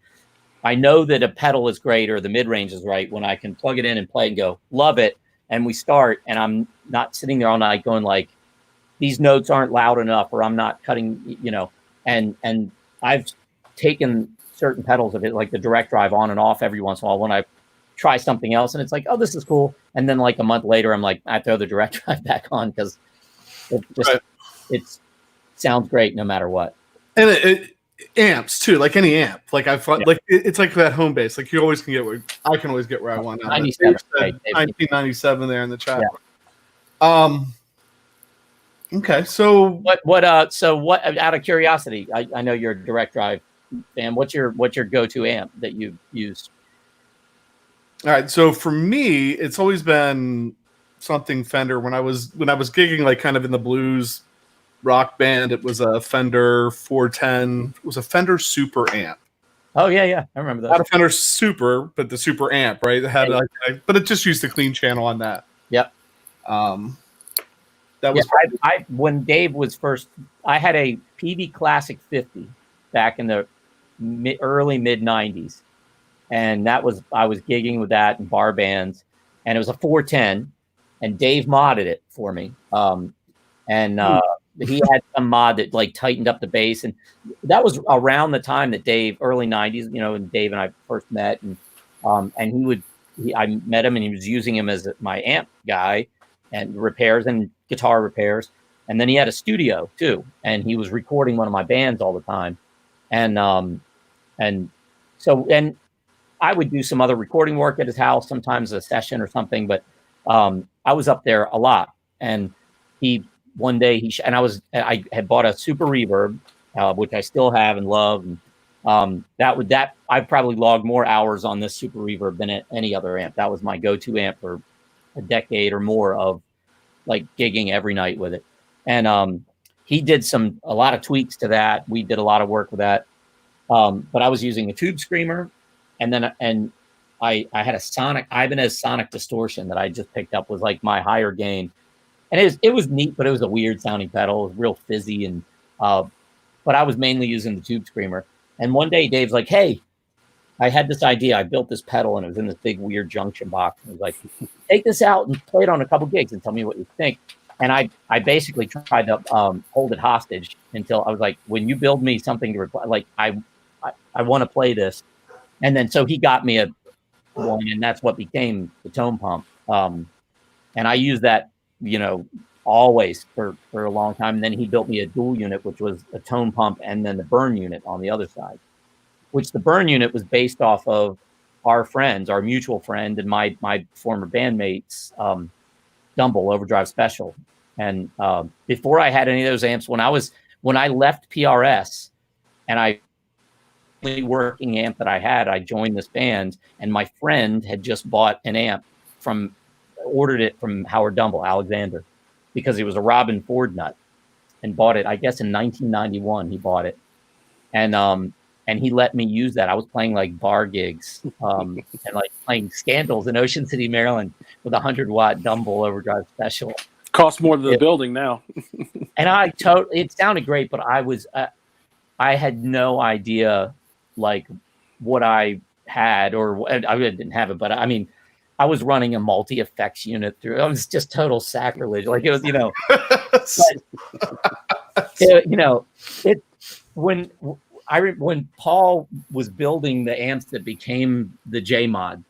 I know that a pedal is great or the mid range is right when I can plug it in and play and go, love it. And we start, and I'm not sitting there all night going like, these notes aren't loud enough, or I'm not cutting, you know. And I've taken certain pedals of it, like the direct drive, on and off every once in a while when I try something else, and it's like, oh, this is cool. And then like a month later, I'm like, I throw the direct drive back on because it sounds great no matter what. And it amps too, like any amp. Like I thought, like it's like that home base. Like you always can get I can always get where I want. 1997 there in the chat. Yeah. Okay, so what out of curiosity, I know you're a direct drive fan. What's your go-to amp that you use? All right, so for me, it's always been something Fender. When I was gigging like kind of in the blues rock band, it was a Fender 410. It was a Fender Super amp. Oh yeah, I remember that. Not a Fender Super, but the Super amp, right? It had but it just used the clean channel on that. Yep. That was when Dave was first. I had a PD Classic 50 back in the early mid 90s, and I was gigging with that in bar bands, and it was a 410, and Dave modded it for me. He had some mod that like tightened up the bass, and that was around the time that early 90s, you know, and Dave and I first met, and I met him, and he was using him as my amp guy and repairs and guitar repairs. And then he had a studio too, and he was recording one of my bands all the time. And I would do some other recording work at his house, sometimes a session or something, but I was up there a lot. And one day I had bought a Super Reverb, which I still have and love. And I probably logged more hours on this Super Reverb than any other amp. That was my go-to amp for a decade or more of like gigging every night with it. And he did a lot of tweaks to that. We did a lot of work with that. But I was using a tube screamer, and I had a Ibanez sonic distortion that I just picked up, was like my higher gain. And it was neat, but it was a weird sounding pedal. It was real fizzy, and but I was mainly using the tube screamer. And one day Dave's like, "Hey, I had this idea. I built this pedal, and it was in this big weird junction box. And he was like, take this out and play it on a couple gigs and tell me what you think." And I basically tried to hold it hostage until I was like, when you build me something to reply, like I want to play this. And then so he got me a one, and that's what became the tone pump. And I used that, always for a long time. And then he built me a dual unit, which was a tone pump and then the burn unit on the other side, which the burn unit was based off of our mutual friend and my former bandmates, Dumble Overdrive Special. And before I had any of those amps, when I left PRS and the only working amp that I had, I joined this band, and my friend had just bought an amp ordered it from Howard Dumble, Alexander, because he was a Robin Ford nut, and bought it, I guess in 1991, he bought it. And he let me use that. I was playing like bar gigs and like playing Scandals in Ocean City, Maryland with a 100-watt Dumble Overdrive Special. Costs more than the building now. And it sounded great, but I had no idea like what I had, or I didn't have it, but I mean, I was running a multi-effects unit through. It was just total sacrilege. Like it was, when Paul was building the amps that became the J-Mod,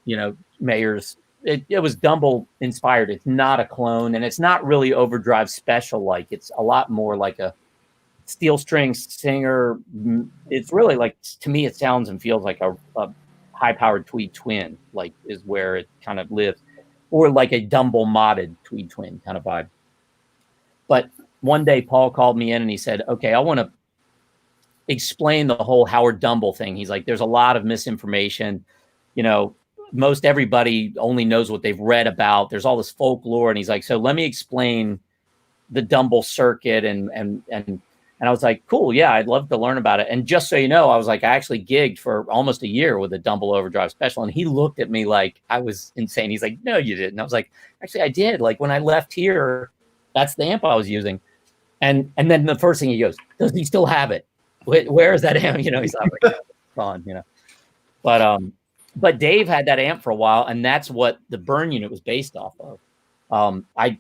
Mayer's, it was Dumble inspired. It's not a clone, and it's not really Overdrive Special. Like it's a lot more like a steel string Singer. It's really like, to me, it sounds and feels like a high-powered Tweed Twin, like is where it kind of lives, or like a Dumble modded Tweed Twin kind of vibe. But one day Paul called me in and he said, "Okay, I want to explain the whole Howard Dumble thing." He's like, "There's a lot of misinformation. Most everybody only knows what they've read about. There's all this folklore." And he's like, "So let me explain the Dumble circuit." And I was like, "Cool, yeah, I'd love to learn about it." And just so you know, I was like, I actually gigged for almost a year with a Dumble Overdrive Special. And he looked at me like I was insane. He's like, "No, you didn't." I was like, "Actually, I did. Like when I left here, that's the amp I was using." And then the first thing he goes, "Does he still have it? Where is that amp?" He's like, gone, But Dave had that amp for a while, and that's what the burn unit was based off of. It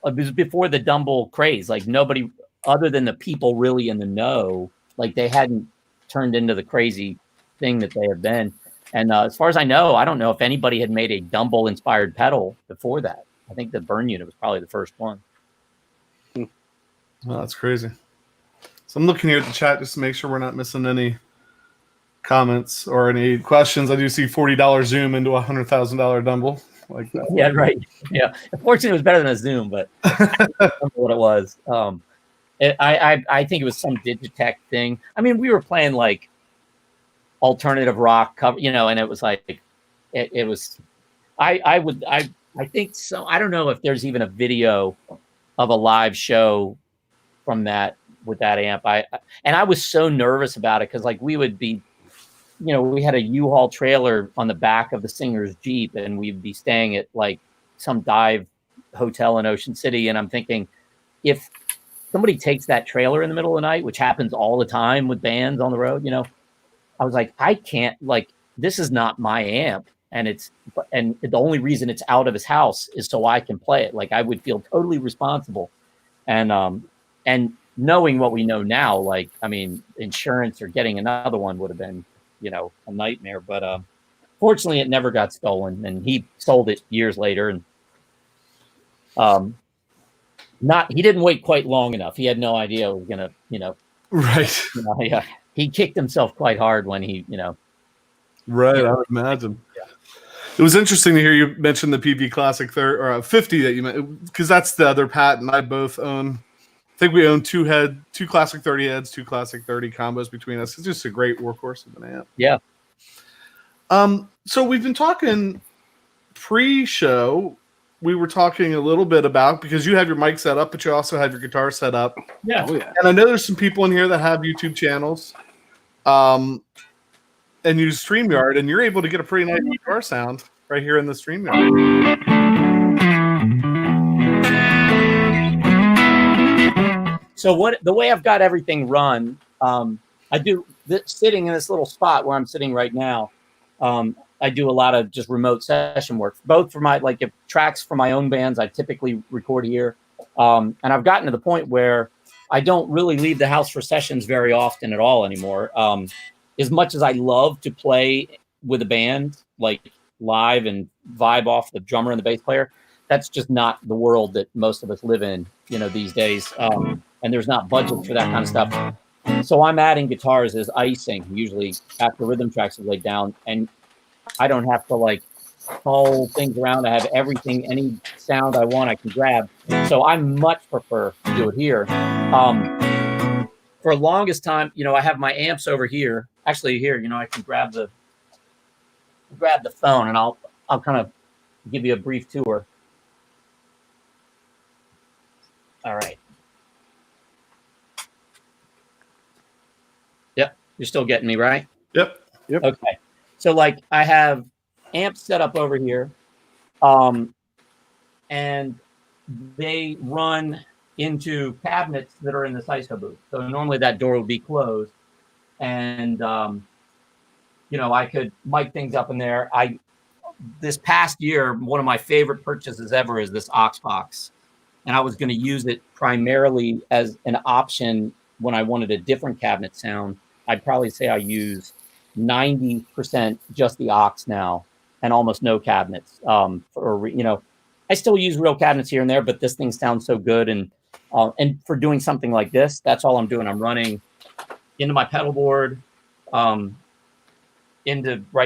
was before the Dumble craze. Like nobody other than the people really in the know, like they hadn't turned into the crazy thing that they have been. And as far as I know, I don't know if anybody had made a Dumble inspired pedal before that. I think the burn unit was probably the first one. Well, that's crazy. So I'm looking here at the chat just to make sure we're not missing any comments or any questions. I do see $40 Zoom into $100,000 Dumble. Like that. Yeah, right. Yeah. Unfortunately, it was better than a Zoom, but I don't remember what it was. I think it was some Digitech thing. I mean, we were playing like alternative rock cover, and it was like it was. I think so. I don't know if there's even a video of a live show from that with that amp. I was so nervous about it because like we would be, we had a U-Haul trailer on the back of the singer's Jeep, and we'd be staying at like some dive hotel in Ocean City. And I'm thinking, if somebody takes that trailer in the middle of the night, which happens all the time with bands on the road, I was like, I can't, like, this is not my amp. And the only reason it's out of his house is so I can play it. Like I would feel totally responsible. And knowing what we know now, like, I mean, insurance or getting another one would have been, a nightmare. But fortunately, it never got stolen, and he sold it years later. And he didn't wait quite long enough. He had no idea it was gonna, right. Yeah, he kicked himself quite hard when he, Right, I would imagine. Yeah. It was interesting to hear you mention the PV Classic 50 that you meant, because that's the other patent I both own. I think we own two Classic 30 heads, two Classic 30 combos between us. It's just a great workhorse of an amp. Yeah. So we've been talking pre-show. we were talking a little bit about, because you have your mic set up, but you also have your guitar set up. Yeah. Oh, yeah. And I know there's some people in here that have YouTube channels and use StreamYard, and you're able to get a pretty nice guitar sound right here in the StreamYard. So the way I've got everything run, I do sitting in this little spot where I'm sitting right now. I do a lot of just remote session work, both for my, like, if tracks for my own bands, I typically record here. And I've gotten to the point where I don't really leave the house for sessions very often at all anymore. As much as I love to play with a band, like live and vibe off the drummer and the bass player, that's just not the world that most of us live in, these days. And there's not budget for that kind of stuff. So I'm adding guitars as icing, usually after rhythm tracks are laid down. And I don't have to, like, haul things around. I have everything, any sound I want, I can grab. So I much prefer to do it here. For the longest time, I have my amps over here. Actually, here, I can grab the phone, and I'll kind of give you a brief tour. All right. Yep, you're still getting me, right? Yep. Okay. So, like, I have amps set up over here, and they run into cabinets that are in this ISO booth. So normally that door would be closed, and I could mic things up in there. This past year, one of my favorite purchases ever is this aux box, and I was going to use it primarily as an option when I wanted a different cabinet sound. I'd probably say I use 90% just the aux now, and almost no cabinets. I still use real cabinets here and there, but this thing sounds so good. And for doing something like this, that's all I'm doing. I'm running into my pedal board, right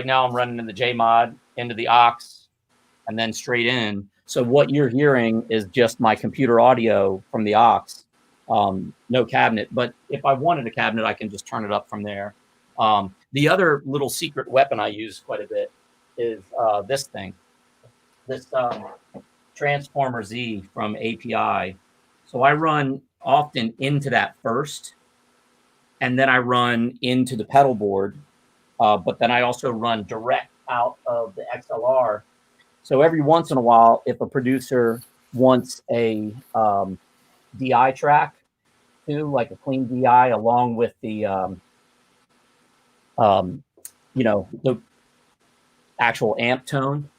now I'm running in the J mod, into the aux, and then straight in. So what you're hearing is just my computer audio from the aux, no cabinet. But if I wanted a cabinet, I can just turn it up from there. The other little secret weapon I use quite a bit is this thing, this Transformer Z from API. So I run often into that first, and then I run into the pedal board, but then I also run direct out of the XLR. So every once in a while, if a producer wants a DI track too, like a clean DI along with the the actual amp tone,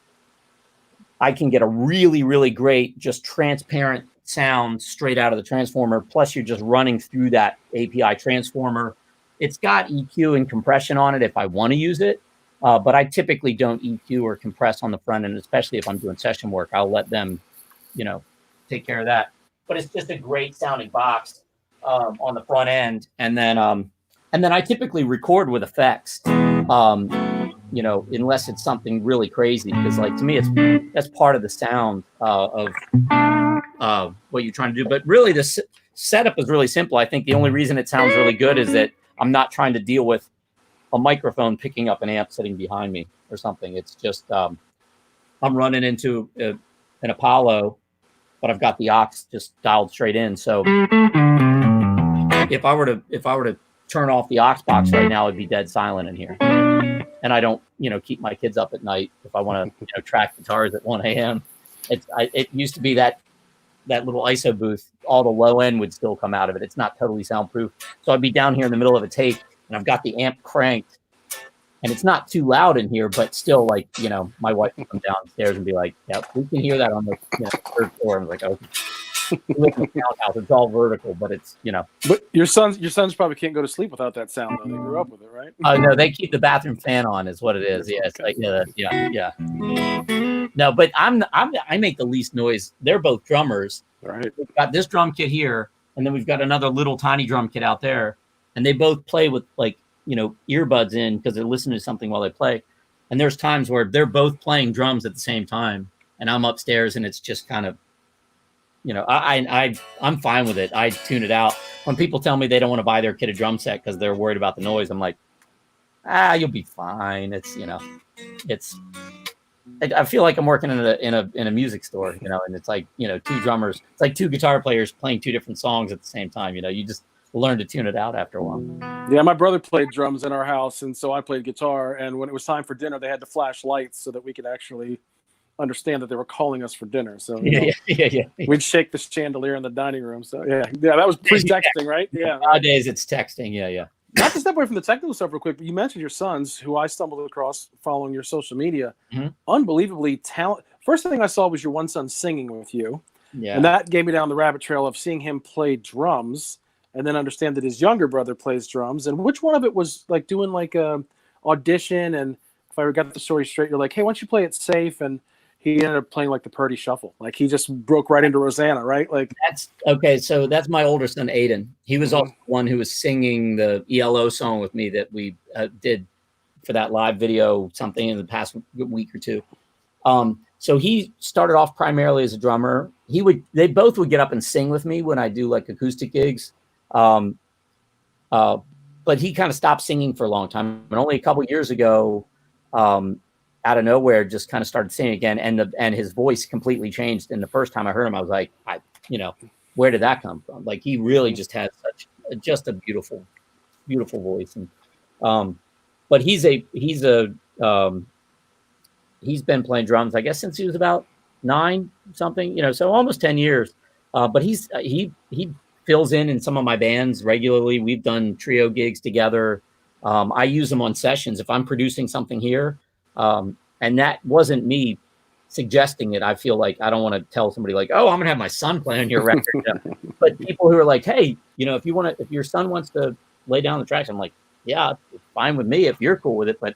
I can get a really, really great, just transparent sound straight out of the transformer. Plus you're just running through that API transformer. It's got EQ and compression on it if I want to use it. But I typically don't EQ or compress on the front end, especially if I'm doing session work. I'll let them, take care of that. But it's just a great sounding box on the front end. And then I typically record with effects, unless it's something really crazy. Because, like, to me, that's part of the sound of what you're trying to do. But really, the setup is really simple. I think the only reason it sounds really good is that I'm not trying to deal with a microphone picking up an amp sitting behind me or something. It's just I'm running into an Apollo, but I've got the aux just dialed straight in. So if I were to turn off the aux box right now, it'd be dead silent in here. And I don't keep my kids up at night if I want to track guitars at 1 a.m. It used to be that little ISO booth, all the low end would still come out of it. It's not totally soundproof. So I'd be down here in the middle of a take, and I've got the amp cranked, and it's not too loud in here, but still, like, my wife would come downstairs and be like, yeah, we can hear that on the third floor. I'm like, okay. We live in a townhouse. It's all vertical, but it's, But your sons probably can't go to sleep without that sound, though. They grew up with it, right? No, they keep the bathroom fan on is what it is. Yeah, it's like, yeah. No, but I make the least noise. They're both drummers. Right. We've got this drum kit here, and then we've got another little tiny drum kit out there. And they both play with, like, earbuds in because they're listening to something while they play. And there's times where they're both playing drums at the same time, and I'm upstairs, and it's just kind of, I'm fine with it. I tune it out. When people tell me they don't want to buy their kid a drum set because they're worried about the noise, I'm like, you'll be fine. It's, I feel like I'm working in a music store, you know, and it's like, you know, two drummers, it's like two guitar players playing two different songs at the same time. You know, you just learn to tune it out after a while. Yeah, my brother played drums in our house, and so I played guitar. And when it was time for dinner, they had to flash lights so that we could actually understand that they were calling us for dinner. So Yeah. we'd shake the chandelier in the dining room. So yeah, that was pre-texting, right? Yeah. Nowadays it's texting. Yeah. Not to step away from the technical stuff real quick, but you mentioned your sons, who I stumbled across following your social media. Mm-hmm. Unbelievably talented. First thing I saw was your one son singing with you. Yeah. And that gave me down the rabbit trail of seeing him play drums and then understand that his younger brother plays drums. And which one of it was like doing like a audition? And if I got the story straight, you're like, hey, why don't you play it safe? And he ended up playing like the Purdy Shuffle. Like he just broke right into Rosanna, right? Like that's okay. So that's my older son, Aiden. He was also the one who was singing the ELO song with me that we did for that live video, something in the past week or two. So he started off primarily as a drummer. They both would get up and sing with me when I do like acoustic gigs. But he kind of stopped singing for a long time. And only a couple of years ago, out of nowhere, just kind of started singing again, and his voice completely changed. And the first time I heard him, I was like, where did that come from? Like he really just has just a beautiful, beautiful voice. And but he's been playing drums, I guess, since he was about 9 something, you know, so almost 10 years. But he fills in some of my bands regularly. We've done trio gigs together. I use him on sessions if I'm producing something here. And that wasn't me suggesting it. I feel like I don't want to tell somebody like, oh, I'm gonna have my son play on your record. You know? But people who are like, hey, you know, if your son wants to lay down the tracks, I'm like, yeah, it's fine with me if you're cool with it. But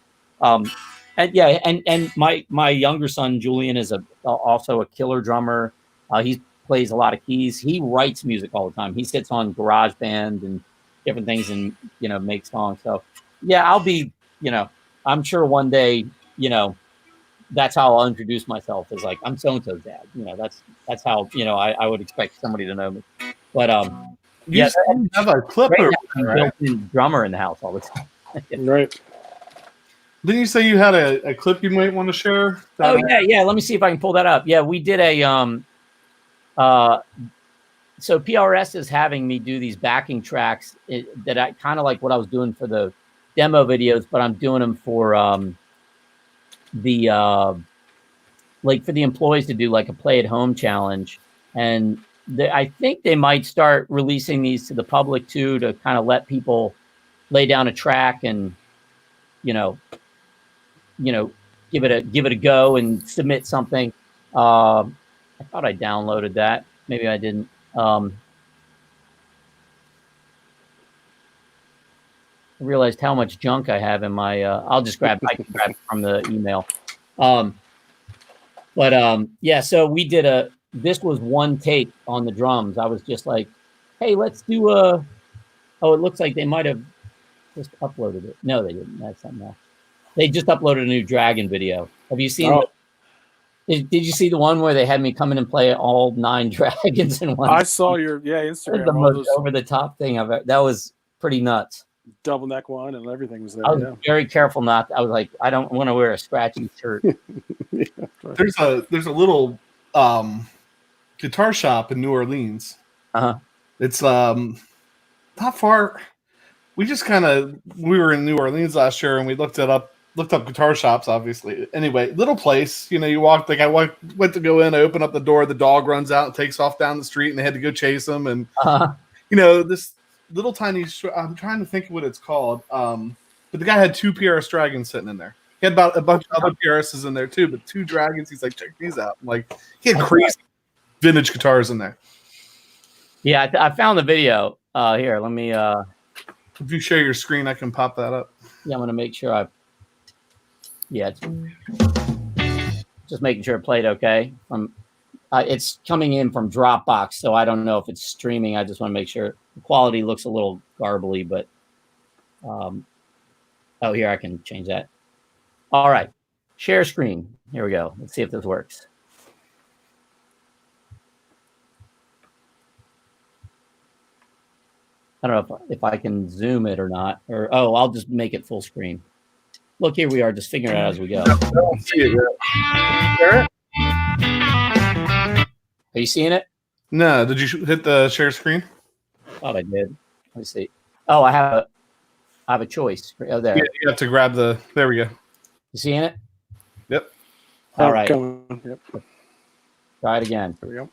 and my younger son Julian is also a killer drummer. He plays a lot of keys. He writes music all the time. He sits on Garage Band and different things and, you know, makes songs. So yeah, I'll be, you know, I'm sure one day, you know, that's how I'll introduce myself, is like, I'm so-and-so's dad. You know, that's how, you know, I would expect somebody to know me. But you have a clip right? Built-in drummer in the house all the time. Right. Didn't you say you had a clip you might want to share? Oh yeah. Let me see if I can pull that up. Yeah, we did so PRS is having me do these backing tracks that I kind of like what I was doing for the demo videos, but I'm doing them for like for the employees to do like a play at home challenge. And I think they might start releasing these to the public too, to kind of let people lay down a track and, you know, give it a go and submit something. I thought I downloaded that. Maybe I didn't. I realized how much junk I have in my. I'll just I can grab it from the email. Yeah. So we did this was one take on the drums. I was just like, hey, let's do a. Oh, it looks like they might have just uploaded it. No, they didn't. That's something else. They just uploaded a new Dragon video. Have you seen? Oh. Did you see the one where they had me come in and play all 9 dragons in one? I saw your Instagram. The most over the top thing I've ever. That was pretty nuts. Double neck one and everything was there. I was very careful not. I was like, I don't want to wear a scratchy shirt. Yeah, right. There's a little guitar shop in New Orleans. It's not far. We were in New Orleans last year and we looked up guitar shops, obviously. Anyway, little place, you know, you walk, like I went to go in, I open up the door, the dog runs out and takes off down the street and they had to go chase him. And, you know, this little tiny, I'm trying to think of what it's called. But the guy had 2 PRS dragons sitting in there. He had about a bunch of other PRSs in there too, but 2 dragons. He's like, check these out. I'm like, he had crazy vintage guitars in there. Yeah. I found the video here. Let me, if you share your screen, I can pop that up. Yeah. I'm going to make sure just making sure it played okay. It's coming in from Dropbox, so I don't know if it's streaming. I just want to make sure the quality looks a little garbly, but oh, here I can change that. All right, share screen. Here we go. Let's see if this works. I don't know if I can zoom it or not. Or I'll just make it full screen. Look, here we are, just figuring it out as we go. I don't see it yet. Are you seeing it? No, did you hit the share screen? Thought I did. Let me see. Oh, I have a choice. Oh, there. Yeah, you have to grab the. There we go. You seeing it? Yep. All right. Yep. Try it again. There we go.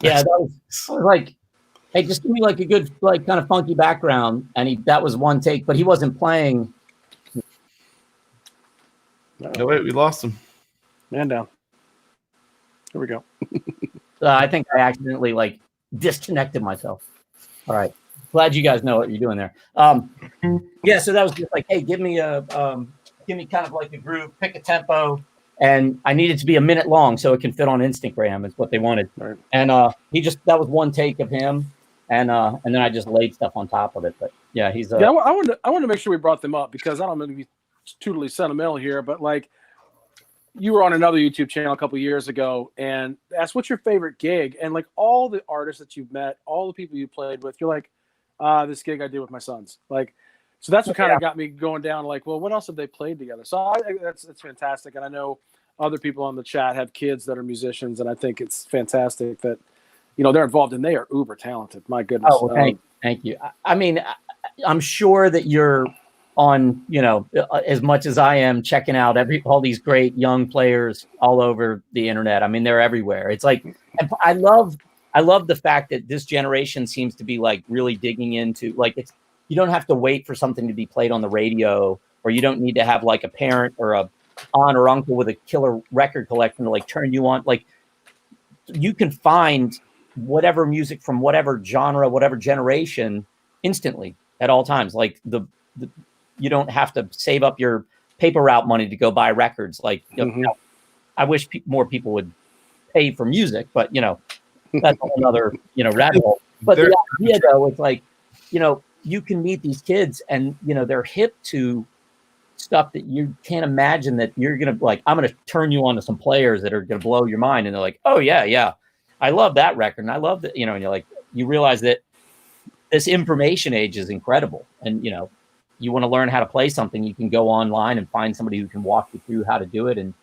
Yeah, that was like, hey, just give me like a good, like kind of funky background. And that was one take, but he wasn't playing. No, wait, we lost him. Man down. Here we go. I think I accidentally like disconnected myself. All right. Glad you guys know what you're doing there. Yeah, so that was just like, hey, give me kind of like a groove, pick a tempo, and I need it to be a minute long so it can fit on Instagram. Is what they wanted. Right. And that was one take of him, and then I just laid stuff on top of it. But yeah, he's yeah. I wanted to make sure we brought them up because I don't mean to be totally sentimental here, but like you were on another YouTube channel a couple of years ago and asked what's your favorite gig, and like all the artists that you've met, all the people you played with, you're like, this gig I did with my sons. Like, so that's what kind of got me going down. Like, well, what else have they played together? So that's fantastic. And I know other people on the chat have kids that are musicians, and I think it's fantastic that, you know, they're involved and they are uber talented. My goodness. Oh, well, thank you. I mean, I'm sure that you're on, you know, as much as I am checking out all these great young players all over the internet. I mean, they're everywhere. It's like, I love the fact that this generation seems to be like really digging into, like, you don't have to wait for something to be played on the radio, or you don't need to have like a parent or a aunt or uncle with a killer record collection to like turn you on. Like, you can find whatever music from whatever genre, whatever generation instantly at all times. Like you don't have to save up your paper route money to go buy records. Like, you know, I wish more people would pay for music, but you know, that's another, you know, rabbit hole. But the idea though, it's like, you know, you can meet these kids and, you know, they're hip to stuff that you can't imagine that you're going to like, I'm going to turn you on to some players that are going to blow your mind. And they're like, oh yeah. I love that record. And I love that, you know, and you're like, you realize that this information age is incredible. And, you know, you want to learn how to play something, you can go online and find somebody who can walk you through how to do it. And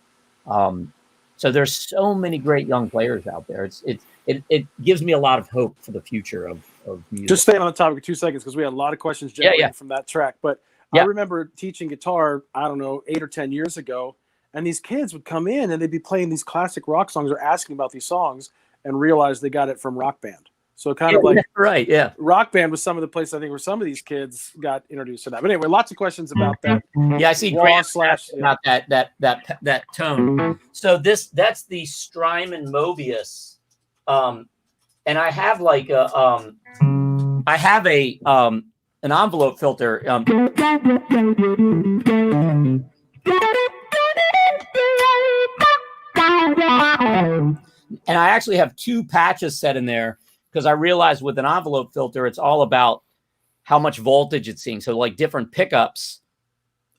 so there's so many great young players out there. It gives me a lot of hope for the future of music. Just staying on the topic for 2 seconds, because we had a lot of questions generated from that track. But I remember teaching guitar, I don't know, 8 or 10 years ago, and these kids would come in and they'd be playing these classic rock songs or asking about these songs and realize they got it from Rock Band. So kind of like right, yeah. Rock Band was some of the places I think where some of these kids got introduced to that. But anyway, lots of questions about that. Yeah, I see Grant about that tone. So that's the Strymon Mobius, and I have like an envelope filter. And I actually have 2 patches set in there because I realized with an envelope filter, it's all about how much voltage it's seeing. So like different pickups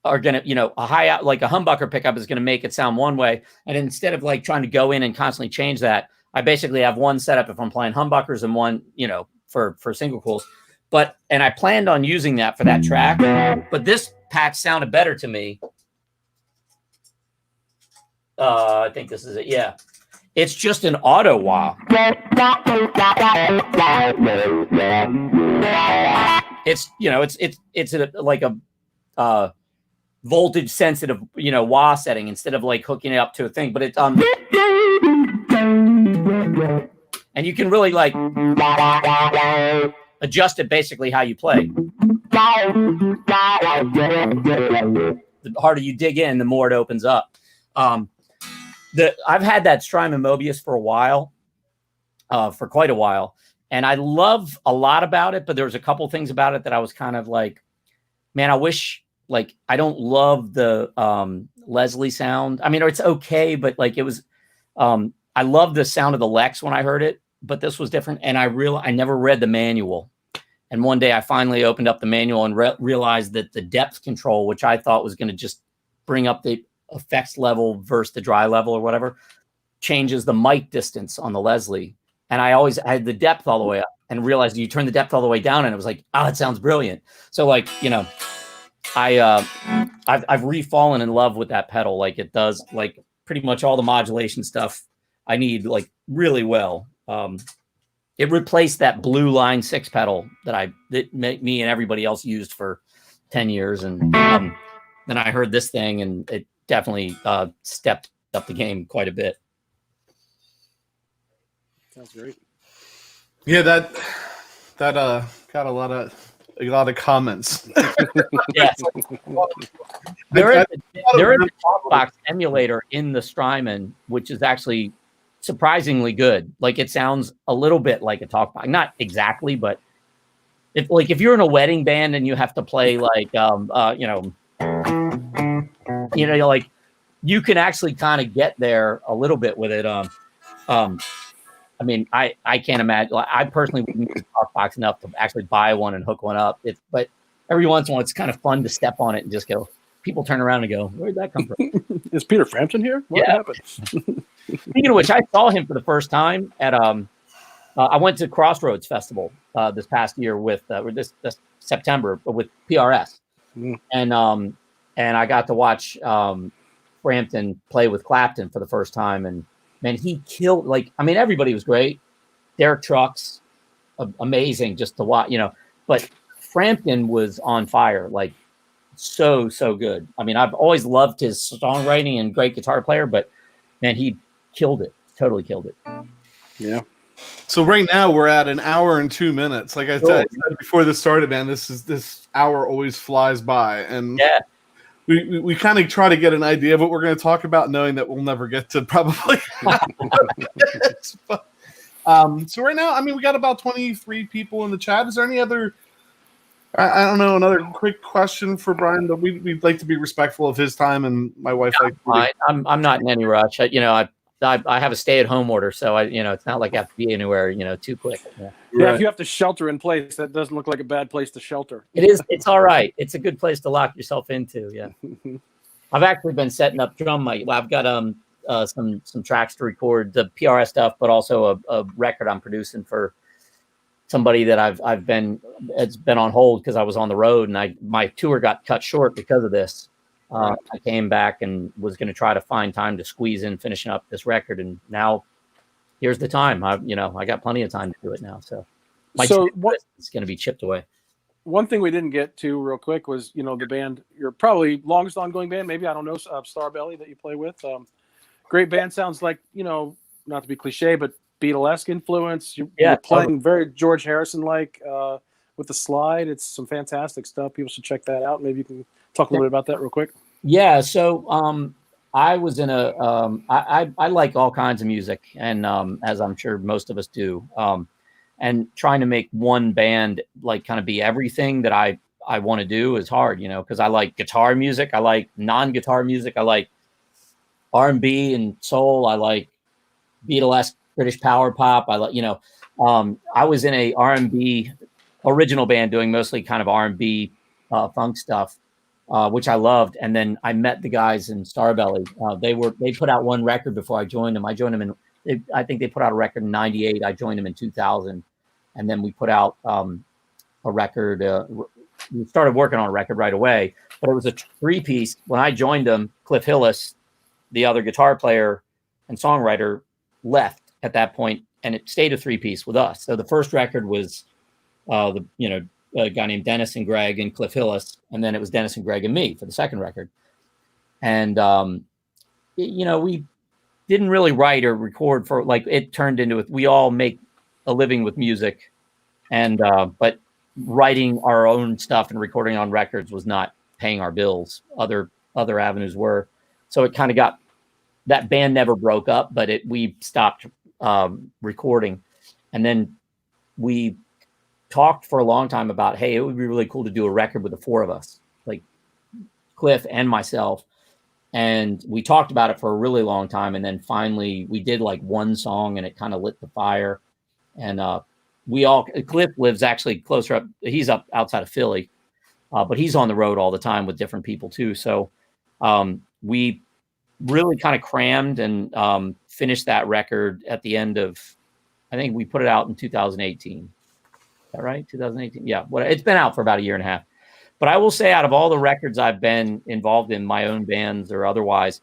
are going to, you know, like a humbucker pickup is going to make it sound one way. And instead of like trying to go in and constantly change that, I basically have one setup if I'm playing humbuckers and one, you know, for single coils. And I planned on using that for that track, but this patch sounded better to me. I think this is it. Yeah. It's just an auto wah. It's, you know, it's like a voltage sensitive, wah setting instead of like hooking it up to a thing. But it's and you can really like adjust it basically how you play. The harder you dig in, the more it opens up. I've had that Strymon Mobius for a while, for quite a while, and I love a lot about it. But there's a couple things about it that I was kind of like, man, I wish. Like, I don't love the Leslie sound. I mean, it's okay, but like it was. I love the sound of the Lex when I heard it, but this was different. And I never read the manual. And one day I finally opened up the manual and realized that the depth control, which I thought was going to just bring up the effects level versus the dry level or whatever, changes the mic distance on the Leslie. And I had the depth all the way up and realized you turn the depth all the way down and it was like, oh, it sounds brilliant. So like, I've refallen in love with that pedal. Like it does like pretty much all the modulation stuff I need like really well. It replaced that blue Line 6 pedal that me and everybody else used for 10 years. And then I heard this thing and it definitely stepped up the game quite a bit. Sounds great. Yeah, that got a lot of comments. Yeah. There is a Talkbox emulator in the Strymon, which is actually surprisingly good. Like it sounds a little bit like a Talkbox, not exactly, but if you're in a wedding band and you have to play like like you can actually kind of get there a little bit with it. I mean, I can't imagine. I personally wouldn't use Talkbox enough to actually buy one and hook one up. But every once in a while, it's kind of fun to step on it and just go. People turn around and go, "Where'd that come from?" Is Peter Frampton here? What happened? Speaking of which, I saw him for the first time at I went to Crossroads Festival this past year with this September with PRS, and I got to watch Frampton play with Clapton for the first time, and man, he killed. Like, I mean, everybody was great. Derek Trucks, amazing just to watch, But Frampton was on fire, like so good. I mean, I've always loved his songwriting and great guitar player, but man, he killed it. Totally killed it. Yeah. So right now we're at an hour and 2 minutes. Like I said before this started, man, this hour always flies by, and yeah. We kind of try to get an idea of what we're going to talk about, knowing that we'll never get to probably. So right now, I mean, we got about 23 people in the chat. Is there any other? I don't know. Another quick question for Bryan. But we'd like to be respectful of his time, and my wife. I'm not in any rush. I have a stay-at-home order, so it's not like I have to be anywhere, too quick. Yeah. Yeah, if you have to shelter in place, that doesn't look like a bad place to shelter. It is. It's all right. It's a good place to lock yourself into. Yeah. I've actually been setting up drum mic. I've got some tracks to record the PRS stuff, but also a record I'm producing for somebody that it's been on hold because I was on the road and my tour got cut short because of this. I came back and was going to try to find time to squeeze in finishing up this record, and now here's the time. I got plenty of time to do it now. So it's going to be chipped away. One thing we didn't get to real quick was, the band, you're probably longest ongoing band, maybe, I don't know, Starbelly that you play with. Great band, sounds like, not to be cliche, but Beatlesque influence. You're playing very George Harrison-like with the slide. It's some fantastic stuff. People should check that out. Maybe you can talk a little bit about that real quick. Yeah, so I was in I like all kinds of music, and as I'm sure most of us do, and trying to make one band like kind of be everything that I want to do is hard, because I like guitar music, I like non-guitar music, I like R&B and soul, I like Beatlesque British power pop, I like, I was in a R&B original band doing mostly kind of R&B funk stuff, which I loved. And then I met the guys in Starbelly. They put out one record before I joined them. I joined them I think they put out a record in 98. I joined them in 2000. And then we put out a record. We started working on a record right away, but it was a 3-piece. When I joined them, Cliff Hillis, the other guitar player and songwriter, left at that point, and it stayed a 3-piece with us. So the first record was a guy named Dennis and Greg and Cliff Hillis, and then it was Dennis and Greg and me for the second record. And we didn't really write or record for, like, it turned into it. We all make a living with music, and but writing our own stuff and recording on records was not paying our bills. Other avenues were. So it kind of got, that band never broke up, but we stopped recording. And then we talked for a long time about, hey, it would be really cool to do a record with the four of us, like Cliff and myself. And we talked about it for a really long time. And then finally we did like one song, and it kind of lit the fire. And Cliff lives actually closer up. He's up outside of Philly, but he's on the road all the time with different people too. So we really kind of crammed and finished that record at the end of, I think we put it out in 2018. Is that right? 2018. Yeah. Well, it's been out for about a year and a half. But I will say, out of all the records I've been involved in, my own bands or otherwise,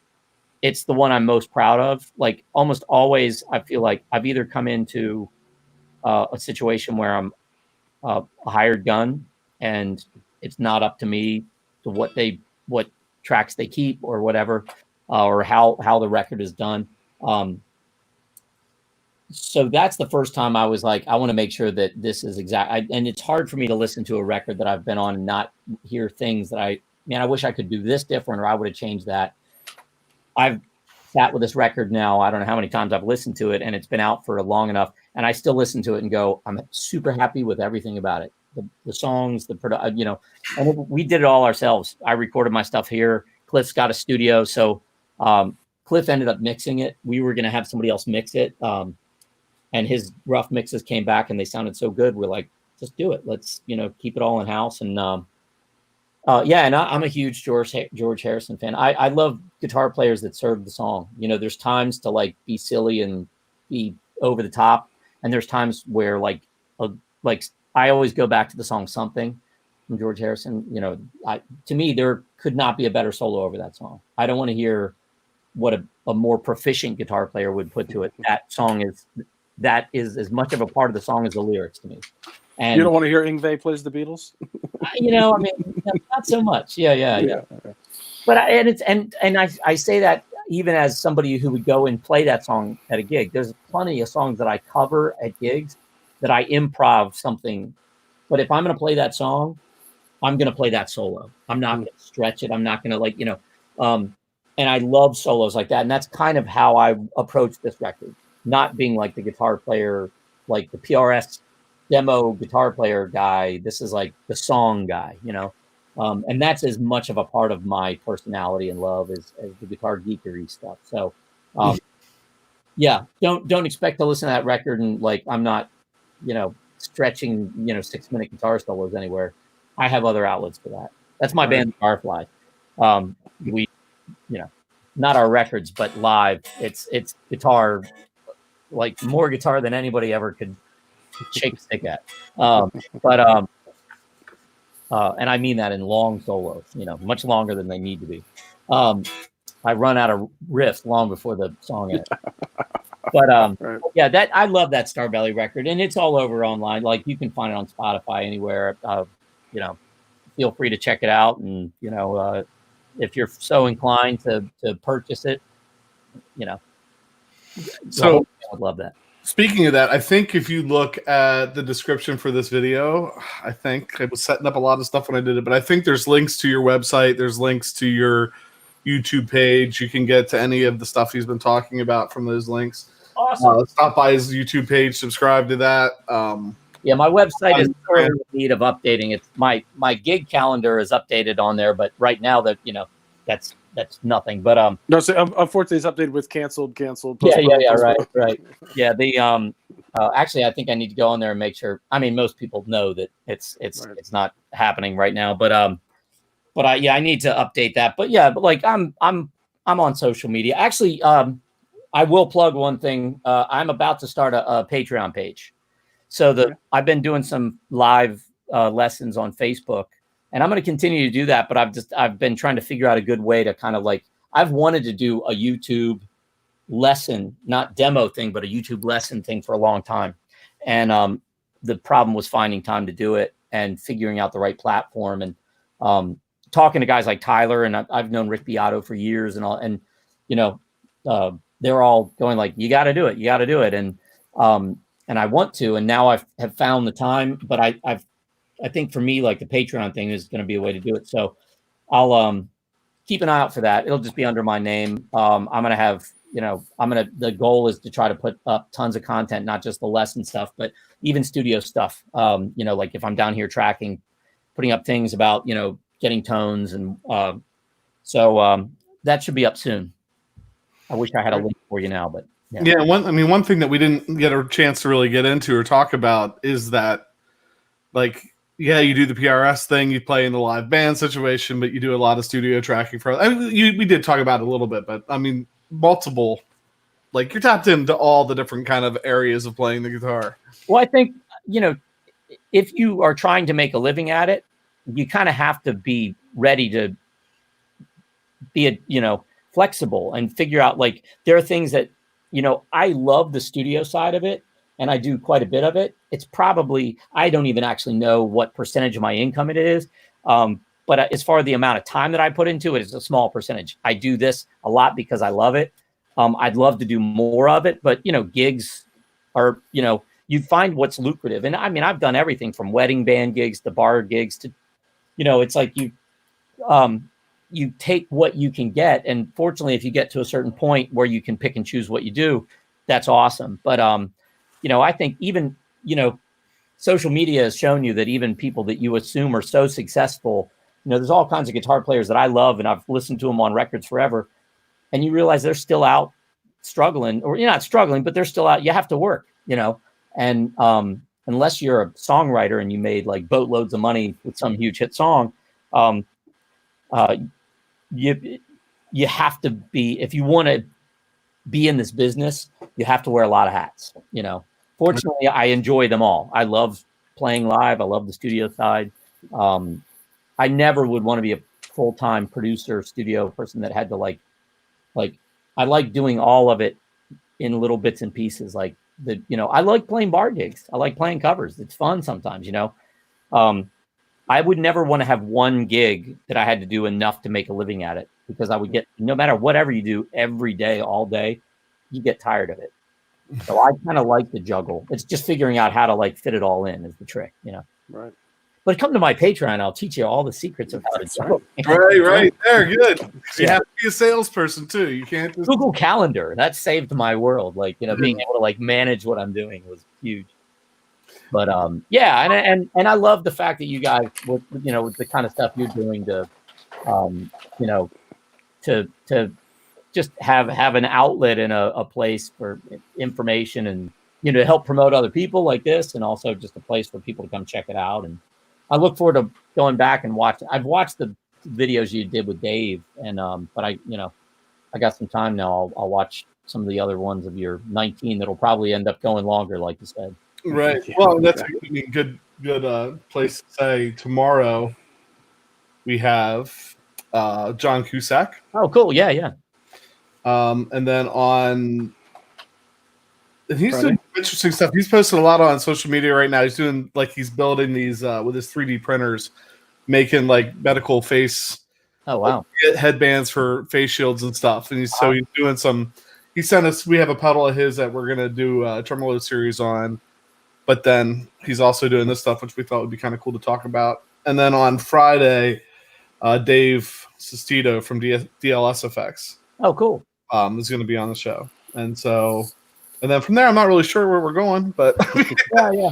it's the one I'm most proud of. Like, almost always, I feel like I've either come into a situation where I'm a hired gun, and it's not up to me to what tracks they keep or whatever, or how the record is done. So that's the first time I was like, I want to make sure that this is and it's hard for me to listen to a record that I've been on and not hear things that I wish I could do this different, or I would have changed that. I've sat with this record now, I don't know how many times I've listened to it, and it's been out for long enough, and I still listen to it and go, I'm super happy with everything about it. The songs, and we did it all ourselves. I recorded my stuff here. Cliff's got a studio. So Cliff ended up mixing it. We were going to have somebody else mix it. And his rough mixes came back and they sounded so good. We're like, just do it. Let's, keep it all in house. And and I'm a huge George Harrison fan. I love guitar players that serve the song. There's times to like be silly and be over the top. And there's times where I always go back to the song Something from George Harrison. To me, there could not be a better solo over that song. I don't want to hear what a more proficient guitar player would put to it. That is as much of a part of the song as the lyrics to me. And you don't want to hear Yngwie plays the Beatles? Not so much. Yeah. Okay. But I say that even as somebody who would go and play that song at a gig. There's plenty of songs that I cover at gigs that I improv something. But if I'm going to play that song, I'm going to play that solo. I'm not going to stretch it. I'm not going to and I love solos like that. And that's kind of how I approach this record. Not being like the guitar player, like the PRS demo guitar player guy. This is like the song guy, and that's as much of a part of my personality and love as the guitar geekery stuff. So, don't expect to listen to that record and I'm not, stretching, 6-minute guitar solos anywhere. I have other outlets for that. That's my band, Jarflys. We, not our records, but live. It's guitar. Like more guitar than anybody ever could shake a stick at. And I mean that in long solos, much longer than they need to be. I run out of riffs long before the song ends. But that I love that Starbelly record, and it's all over online. Like, you can find it on Spotify anywhere. Feel free to check it out, and if you're so inclined to purchase it, So I would love that. Speaking of that, I think if you look at the description for this video, I think I was setting up a lot of stuff when I did it, but I think there's links to your website. There's links to your YouTube page. You can get to any of the stuff he's been talking about from those links. Awesome. Stop by his YouTube page, subscribe to that. My website is in need of updating. It's my gig calendar is updated on there, but right now that that's nothing. But no, so unfortunately it's updated with canceled. Right. Yeah, the actually I think I need to go on there and make sure. I mean, most people know that it's not happening right now, but I need to update that. But I'm on social media. Actually, I will plug one thing. I'm about to start a Patreon page. So I've been doing some live lessons on Facebook. And I'm going to continue to do that, but I've been trying to figure out a good way to kind of I've wanted to do a YouTube lesson, not demo thing, but a YouTube lesson thing for a long time. And the problem was finding time to do it. and figuring out the right platform, and talking to guys like Tyler, and I've known Rick Beato for years and all, and they're all going like, you got to do it, and I want to, and now I have found the time, but I think for me, like the Patreon thing is going to be a way to do it. So I'll keep an eye out for that. It'll just be under my name. I'm going to have, the goal is to try to put up tons of content, not just the lesson stuff, but even studio stuff. Like if I'm down here tracking, putting up things about, getting tones. And so that should be up soon. I wish I had a link for you now, but yeah. One thing that we didn't get a chance to really get into or talk about is that, like, you do the PRS thing, you play in the live band situation, but you do a lot of studio tracking for. We did talk about it a little bit, but multiple, like you're tapped into all the different kind of areas of playing the guitar. Well, I think if you are trying to make a living at it, you kind of have to be ready to be flexible and figure out, like, there are things that I love the studio side of it, and I do quite a bit of it. It's probably, I don't even actually know what percentage of my income it is. But as far as the amount of time that I put into it, it's a small percentage. I do this a lot because I love it. I'd love to do more of it, but gigs are, you find what's lucrative. And I've done everything from wedding band gigs to bar gigs to, it's like you take what you can get. And fortunately, if you get to a certain point where you can pick and choose what you do, that's awesome. But, I think even, social media has shown you that even people that you assume are so successful, there's all kinds of guitar players that I love, and I've listened to them on records forever. And you realize they're still out struggling, or you're not struggling, but they're still out. You have to work, and unless you're a songwriter and you made like boatloads of money with some huge hit song, you have to be, if you want to be in this business, you have to wear a lot of hats. Fortunately, I enjoy them all. I love playing live. I love the studio side. I never would want to be a full-time producer, studio person that had to like I like doing all of it in little bits and pieces. Like I like playing bar gigs. I like playing covers. It's fun sometimes, I would never want to have one gig that I had to do enough to make a living at it, because I would get, no matter whatever you do every day, all day, you get tired of it. So I kind of like the juggle. It's just figuring out how to like fit it all in is the trick, Right. But come to my Patreon, I'll teach you all the secrets of how to juggle. Right there, good. You have to be a salesperson too. You can't just... Google Calendar. That saved my world. Like, being able to like manage what I'm doing was huge. But and I love the fact that you guys, with the kind of stuff you're doing to, to just have an outlet and a place for information, and to help promote other people like this, and also just a place for people to come check it out. And I look forward to going back and watching. I've watched the videos you did with Dave, and but I got some time now. I'll watch some of the other ones of your 19 that'll probably end up going longer, like you said. Right. Well, that's a good place to say. Tomorrow we have John Cusack. Oh, cool. Yeah. And then he's doing interesting stuff. He's posted a lot on social media right now. He's doing he's building these with his 3D printers, making like medical face. Oh wow! Headbands for face shields and stuff. And he's doing some. He sent us. We have a pedal of his that we're gonna do a tremolo series on. But then he's also doing this stuff, which we thought would be kind of cool to talk about. And then on Friday, Dave Sestito from DLS Effects. Oh, cool. Is going to be on the show. And then from there, I'm not really sure where we're going, but yeah.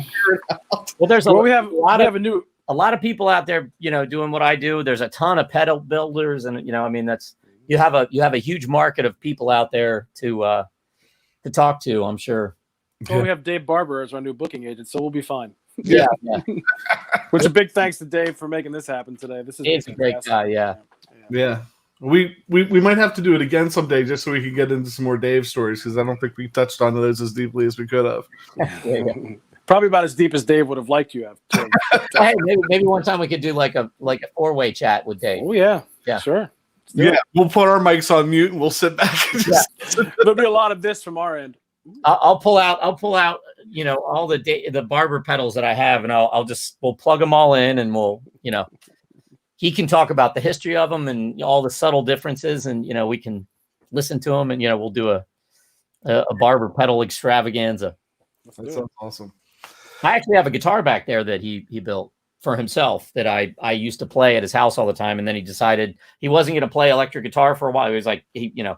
Well, we have a lot of people out there, doing what I do. There's a ton of pedal builders, and that's you have a huge market of people out there to talk to, I'm sure. Well, we have Dave Barber as our new booking agent, so we'll be fine. Yeah. Which a big thanks to Dave for making this happen today. This is Dave's a great guy. Yeah. We might have to do it again someday just so we can get into some more Dave stories, because I don't think we touched on those as deeply as we could have. Probably about as deep as Dave would have liked you to have. Hey, maybe one time we could do like a 4-way chat with Dave. Oh yeah, sure. Yeah, we'll put our mics on mute and we'll sit back. And There'll be a lot of this from our end. I'll pull out, all the barber pedals that I have, and we'll plug them all in, and he can talk about the history of them and all the subtle differences, and we can listen to them, and we'll do a barber pedal extravaganza. That sounds awesome. I actually have a guitar back there that he built for himself that I used to play at his house all the time, and then he decided he wasn't going to play electric guitar for a while. He was like, I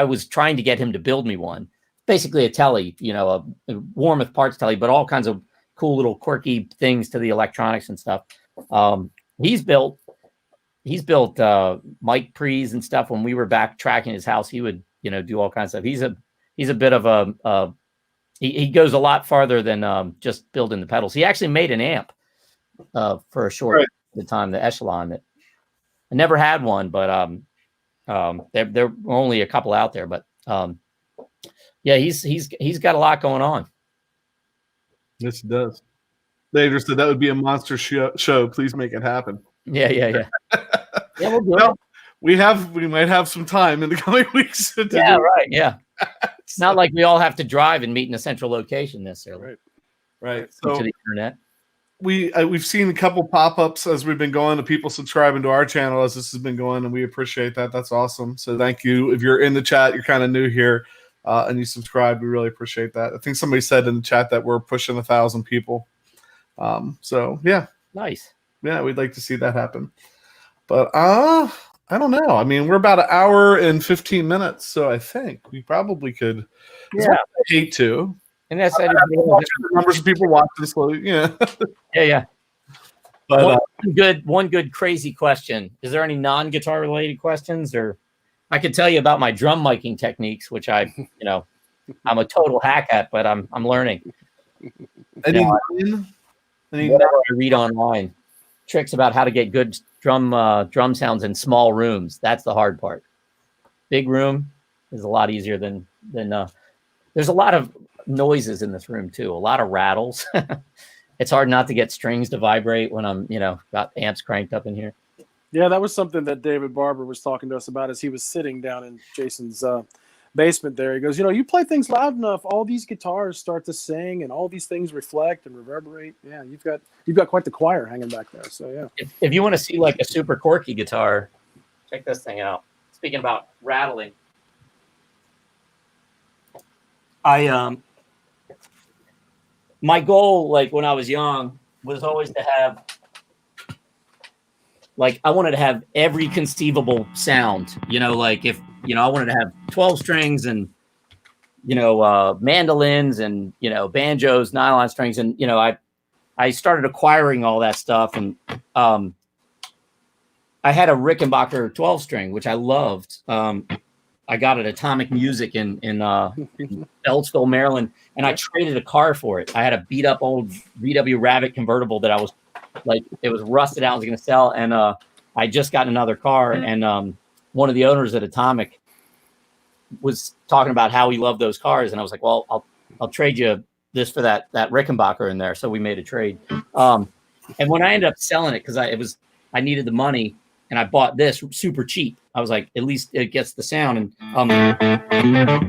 was trying to get him to build me one, basically a telly, a Warmoth parts telly, but all kinds of cool little quirky things to the electronics and stuff. He's built mic pre's and stuff. When we were back tracking his house, he would, do all kinds of stuff. He's a bit of he goes a lot farther than just building the pedals. He actually made an amp for a short time, the Echelon. That I never had one, but there were only a couple out there. But he's got a lot going on. Yes, it does. Later said that would be a monster show. Please make it happen. Yeah. Yeah, we'll do it. We might have some time in the coming weeks. Right. Yeah. It's not like we all have to drive and meet in a central location necessarily. Right. So to the internet. We've seen a couple pop-ups as we've been going to people subscribing to our channel as this has been going, and we appreciate that. That's awesome. So thank you. If you're in the chat, you're kind of new here, and you subscribe, we really appreciate that. I think somebody said in the chat that we're pushing 1,000 people. So yeah. Nice. Yeah, we'd like to see that happen. But I don't know. I mean, we're about an hour and 15 minutes, so I think we probably could. Yeah, I hate to. And that's the numbers of people watching this. Yeah. But one good crazy question. Is there any non-guitar related questions? Or I could tell you about my drum miking techniques, which I'm a total hack at, but I'm learning. Whatever I read online, tricks about how to get good drum sounds in small rooms. That's the hard part. Big room is a lot easier than there's a lot of noises in this room too, a lot of rattles. It's hard not to get strings to vibrate when I'm got amps cranked up in here. Yeah, that was something that David Barber was talking to us about as he was sitting down in Jason's basement there. He goes, you play things loud enough, all these guitars start to sing and all these things reflect and reverberate. Yeah, you've got quite the choir hanging back there. So yeah. If you want to see like a super quirky guitar, check this thing out. Speaking about rattling, my goal, like when I was young, was always to have, like, I wanted to have every conceivable sound. Like if I wanted to have 12 strings and mandolins and banjos, nylon strings, and I started acquiring all that stuff, and I had a Rickenbacker 12 string, which I loved. I got it at Atomic Music in Beltsville, Maryland, and I traded a car for it. I had a beat up old VW Rabbit convertible that I was like, it was rusted out. I was going to sell, and I just got another car, and one of the owners at Atomic was talking about how he loved those cars, and I was like, well, I'll trade you this for that Rickenbacker in there. So we made a trade, and when I ended up selling it, because I needed the money, and I bought this super cheap. I was like, at least it gets the sound. And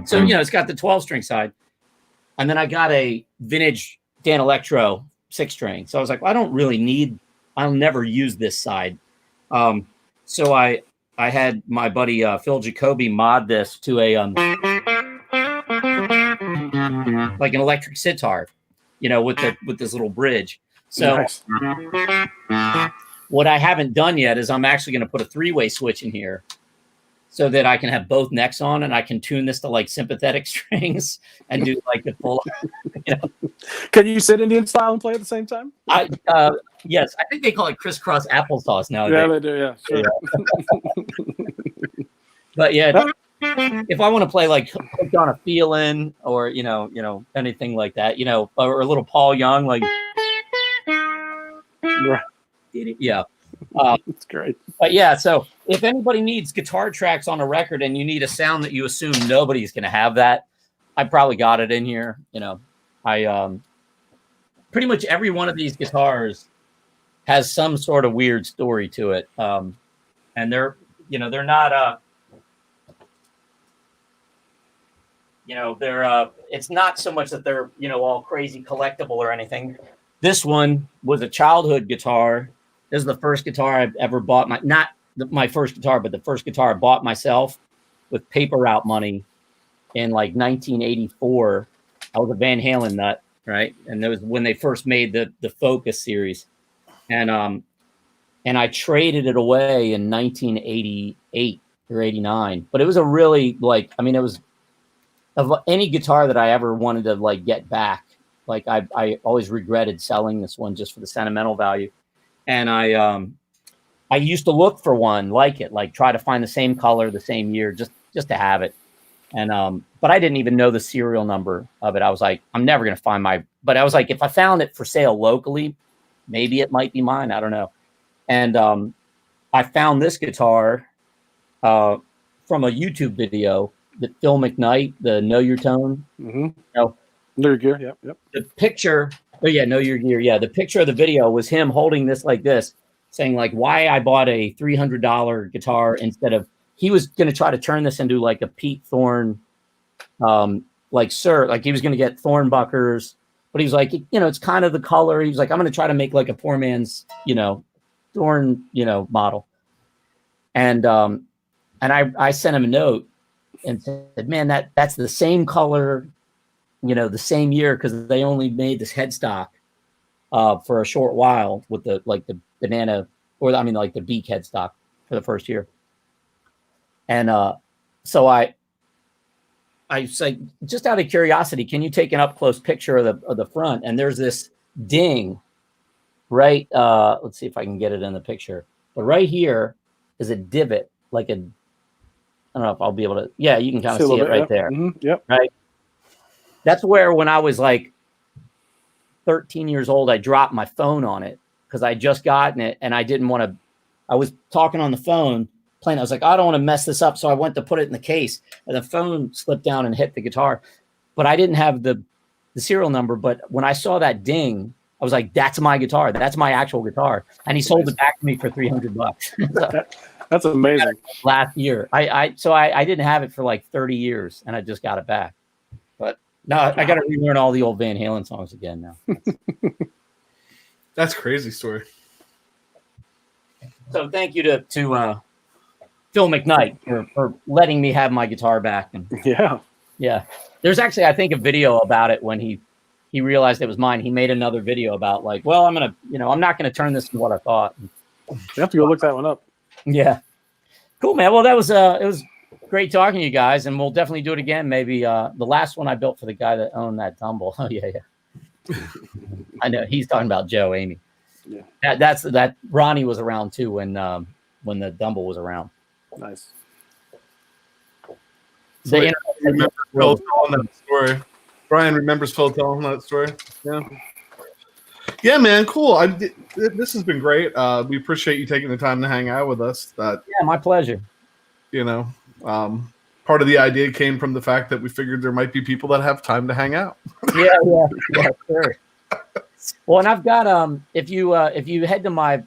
so, it's got the 12 string side. And then I got a vintage Dan Electro 6 string. So I was like, well, I'll never use this side. So I had my buddy, Phil Jacoby, mod this to a, like an electric sitar, with this little bridge. So nice. What I haven't done yet is I'm actually going to put a 3-way switch in here so that I can have both necks on, and I can tune this to like sympathetic strings and do like the full. Can you sit Indian style and play at the same time? Yes, I think they call it crisscross applesauce now. Yeah, they do. Yeah, sure. But yeah, if I want to play like Hooked on a Feeling or anything like that, or a little Paul Young, like. Right. Yeah. That's great. But yeah, so if anybody needs guitar tracks on a record and you need a sound that you assume nobody's going to have that, I probably got it in here. I pretty much every one of these guitars has some sort of weird story to it. And they're not You know, they're it's not so much that they're, you know, all crazy collectible or anything. This one was a childhood guitar. This is the first guitar I've ever bought. My first guitar, but the first guitar I bought myself with paper route money in like 1984. I was a Van Halen nut, right? And that was when they first made the Focus series. And I traded it away in 1988 or 89. But it was a really, like, I mean, it was of any guitar that I ever wanted to like get back. Like I always regretted selling this one just for the sentimental value. And I used to look for one like it, like try to find the same color, the same year, just to have it. And but I didn't even know the serial number of it. I was like, I'm never gonna find but I was like, if I found it for sale locally, maybe it might be mine. I don't know. And I found this guitar from a YouTube video that Phil McKnight, the Know Your Tone. Mm-hmm. You know, Know Your Gear, yep. The picture, Know Your Gear. Yeah, the picture of the video was him holding this like this, saying like why I bought a $300 guitar instead of, he was going to try to turn this into like a Pete Thorne, like he was going to get Thornbuckers, but he was like, you know, it's kind of the color. He was like, I'm going to try to make like a poor man's, you know, Thorne, you know, model. And I sent him a note and said, man, that's the same color, you know, the same year, because they only made this headstock for a short while with the banana, or I mean like the beak headstock for the first year. And so I say, just out of curiosity, can you take an up close picture of the front? And there's this ding, right? Let's see if I can get it in the picture. But right here is a divot, like I don't know if I'll be able to. Yeah, you can kind of see it right there. Mm-hmm, yep. Right. That's where, when I was like 13 years old, I dropped my phone on it because I just gotten it and I didn't want to. I was talking on the phone playing. I was like, I don't want to mess this up. So I went to put it in the case and the phone slipped down and hit the guitar. But I didn't have the serial number. But when I saw that ding, I was like, that's my guitar. That's my actual guitar. And he sold it back to me for $300. So, that's amazing. Last year. So I didn't have it for like 30 years and I just got it back. But no, I got to relearn all the old Van Halen songs again now. That's a crazy story. So thank you to Phil McKnight for letting me have my guitar back. And yeah. There's actually, I think, a video about it when he realized it was mine. He made another video about like, well, I'm not gonna turn this into what I thought. You have to go look that one up. Yeah. Cool, man. Well, it was great talking to you guys, and we'll definitely do it again. Maybe the last one I built for the guy that owned that tumble. Oh yeah. I know he's talking about Joe Amy. Yeah. That Ronnie was around too when the Dumble was around. Nice. So remember Phil telling that story. Brian remembers Phil telling that story. Yeah, man, cool. This has been great. We appreciate you taking the time to hang out with us. Yeah, my pleasure. You know, part of the idea came from the fact that we figured there might be people that have time to hang out. Yeah, sure. Well, and I've got if you head to my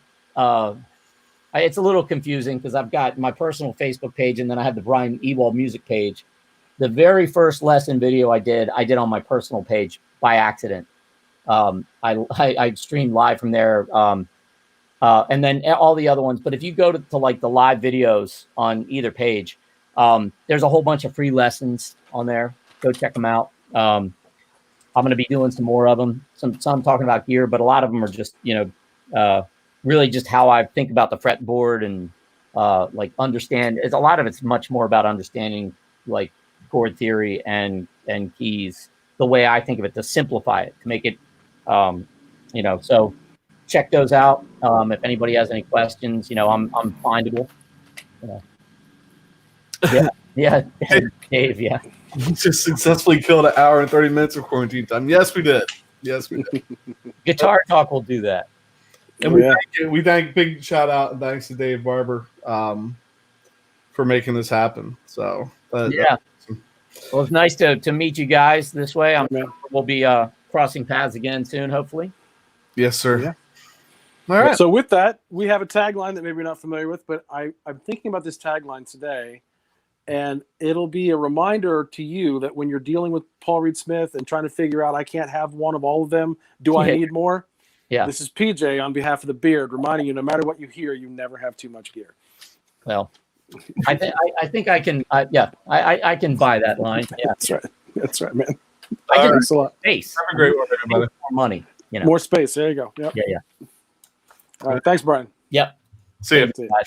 it's a little confusing because I've got my personal Facebook page and then I have the Bryan Ewald music page. The very first lesson video I did on my personal page by accident. I streamed live from there, and then all the other ones. But if you go to like the live videos on either page, there's a whole bunch of free lessons on there. Go check them out. I'm going to be doing some more of them. Some talking about gear, but a lot of them are just really just how I think about the fretboard and like understand. A lot of it's much more about understanding like chord theory and keys the way I think of it, to simplify it, to make it so check those out. If anybody has any questions, I'm findable. Yeah. Dave, yeah. Just successfully killed an hour and 30 minutes of quarantine time. Yes, we did. Guitar Talk will do that. And we thank big shout out and thanks to Dave Barber for making this happen. So well, it's nice to meet you guys this way. We'll be crossing paths again soon, hopefully. Yes, sir. Yeah. All right. So with that, we have a tagline that maybe you're not familiar with, but I'm thinking about this tagline today, And it'll be a reminder to you that when you're dealing with Paul Reed Smith and trying to figure out, I can't have one of all of them. Do I need more? Yeah. This is PJ on behalf of the Beard, reminding you, no matter what you hear, you never have too much gear. Well, I think I can. I can buy that line. Yeah, That's right. That's right, man. I can Thanks a lot. space. Have a great one, everybody. More money. You know. More space. There you go. Yep. Yeah. All right. Thanks, Brian. Yep. See you. See ya. Bye.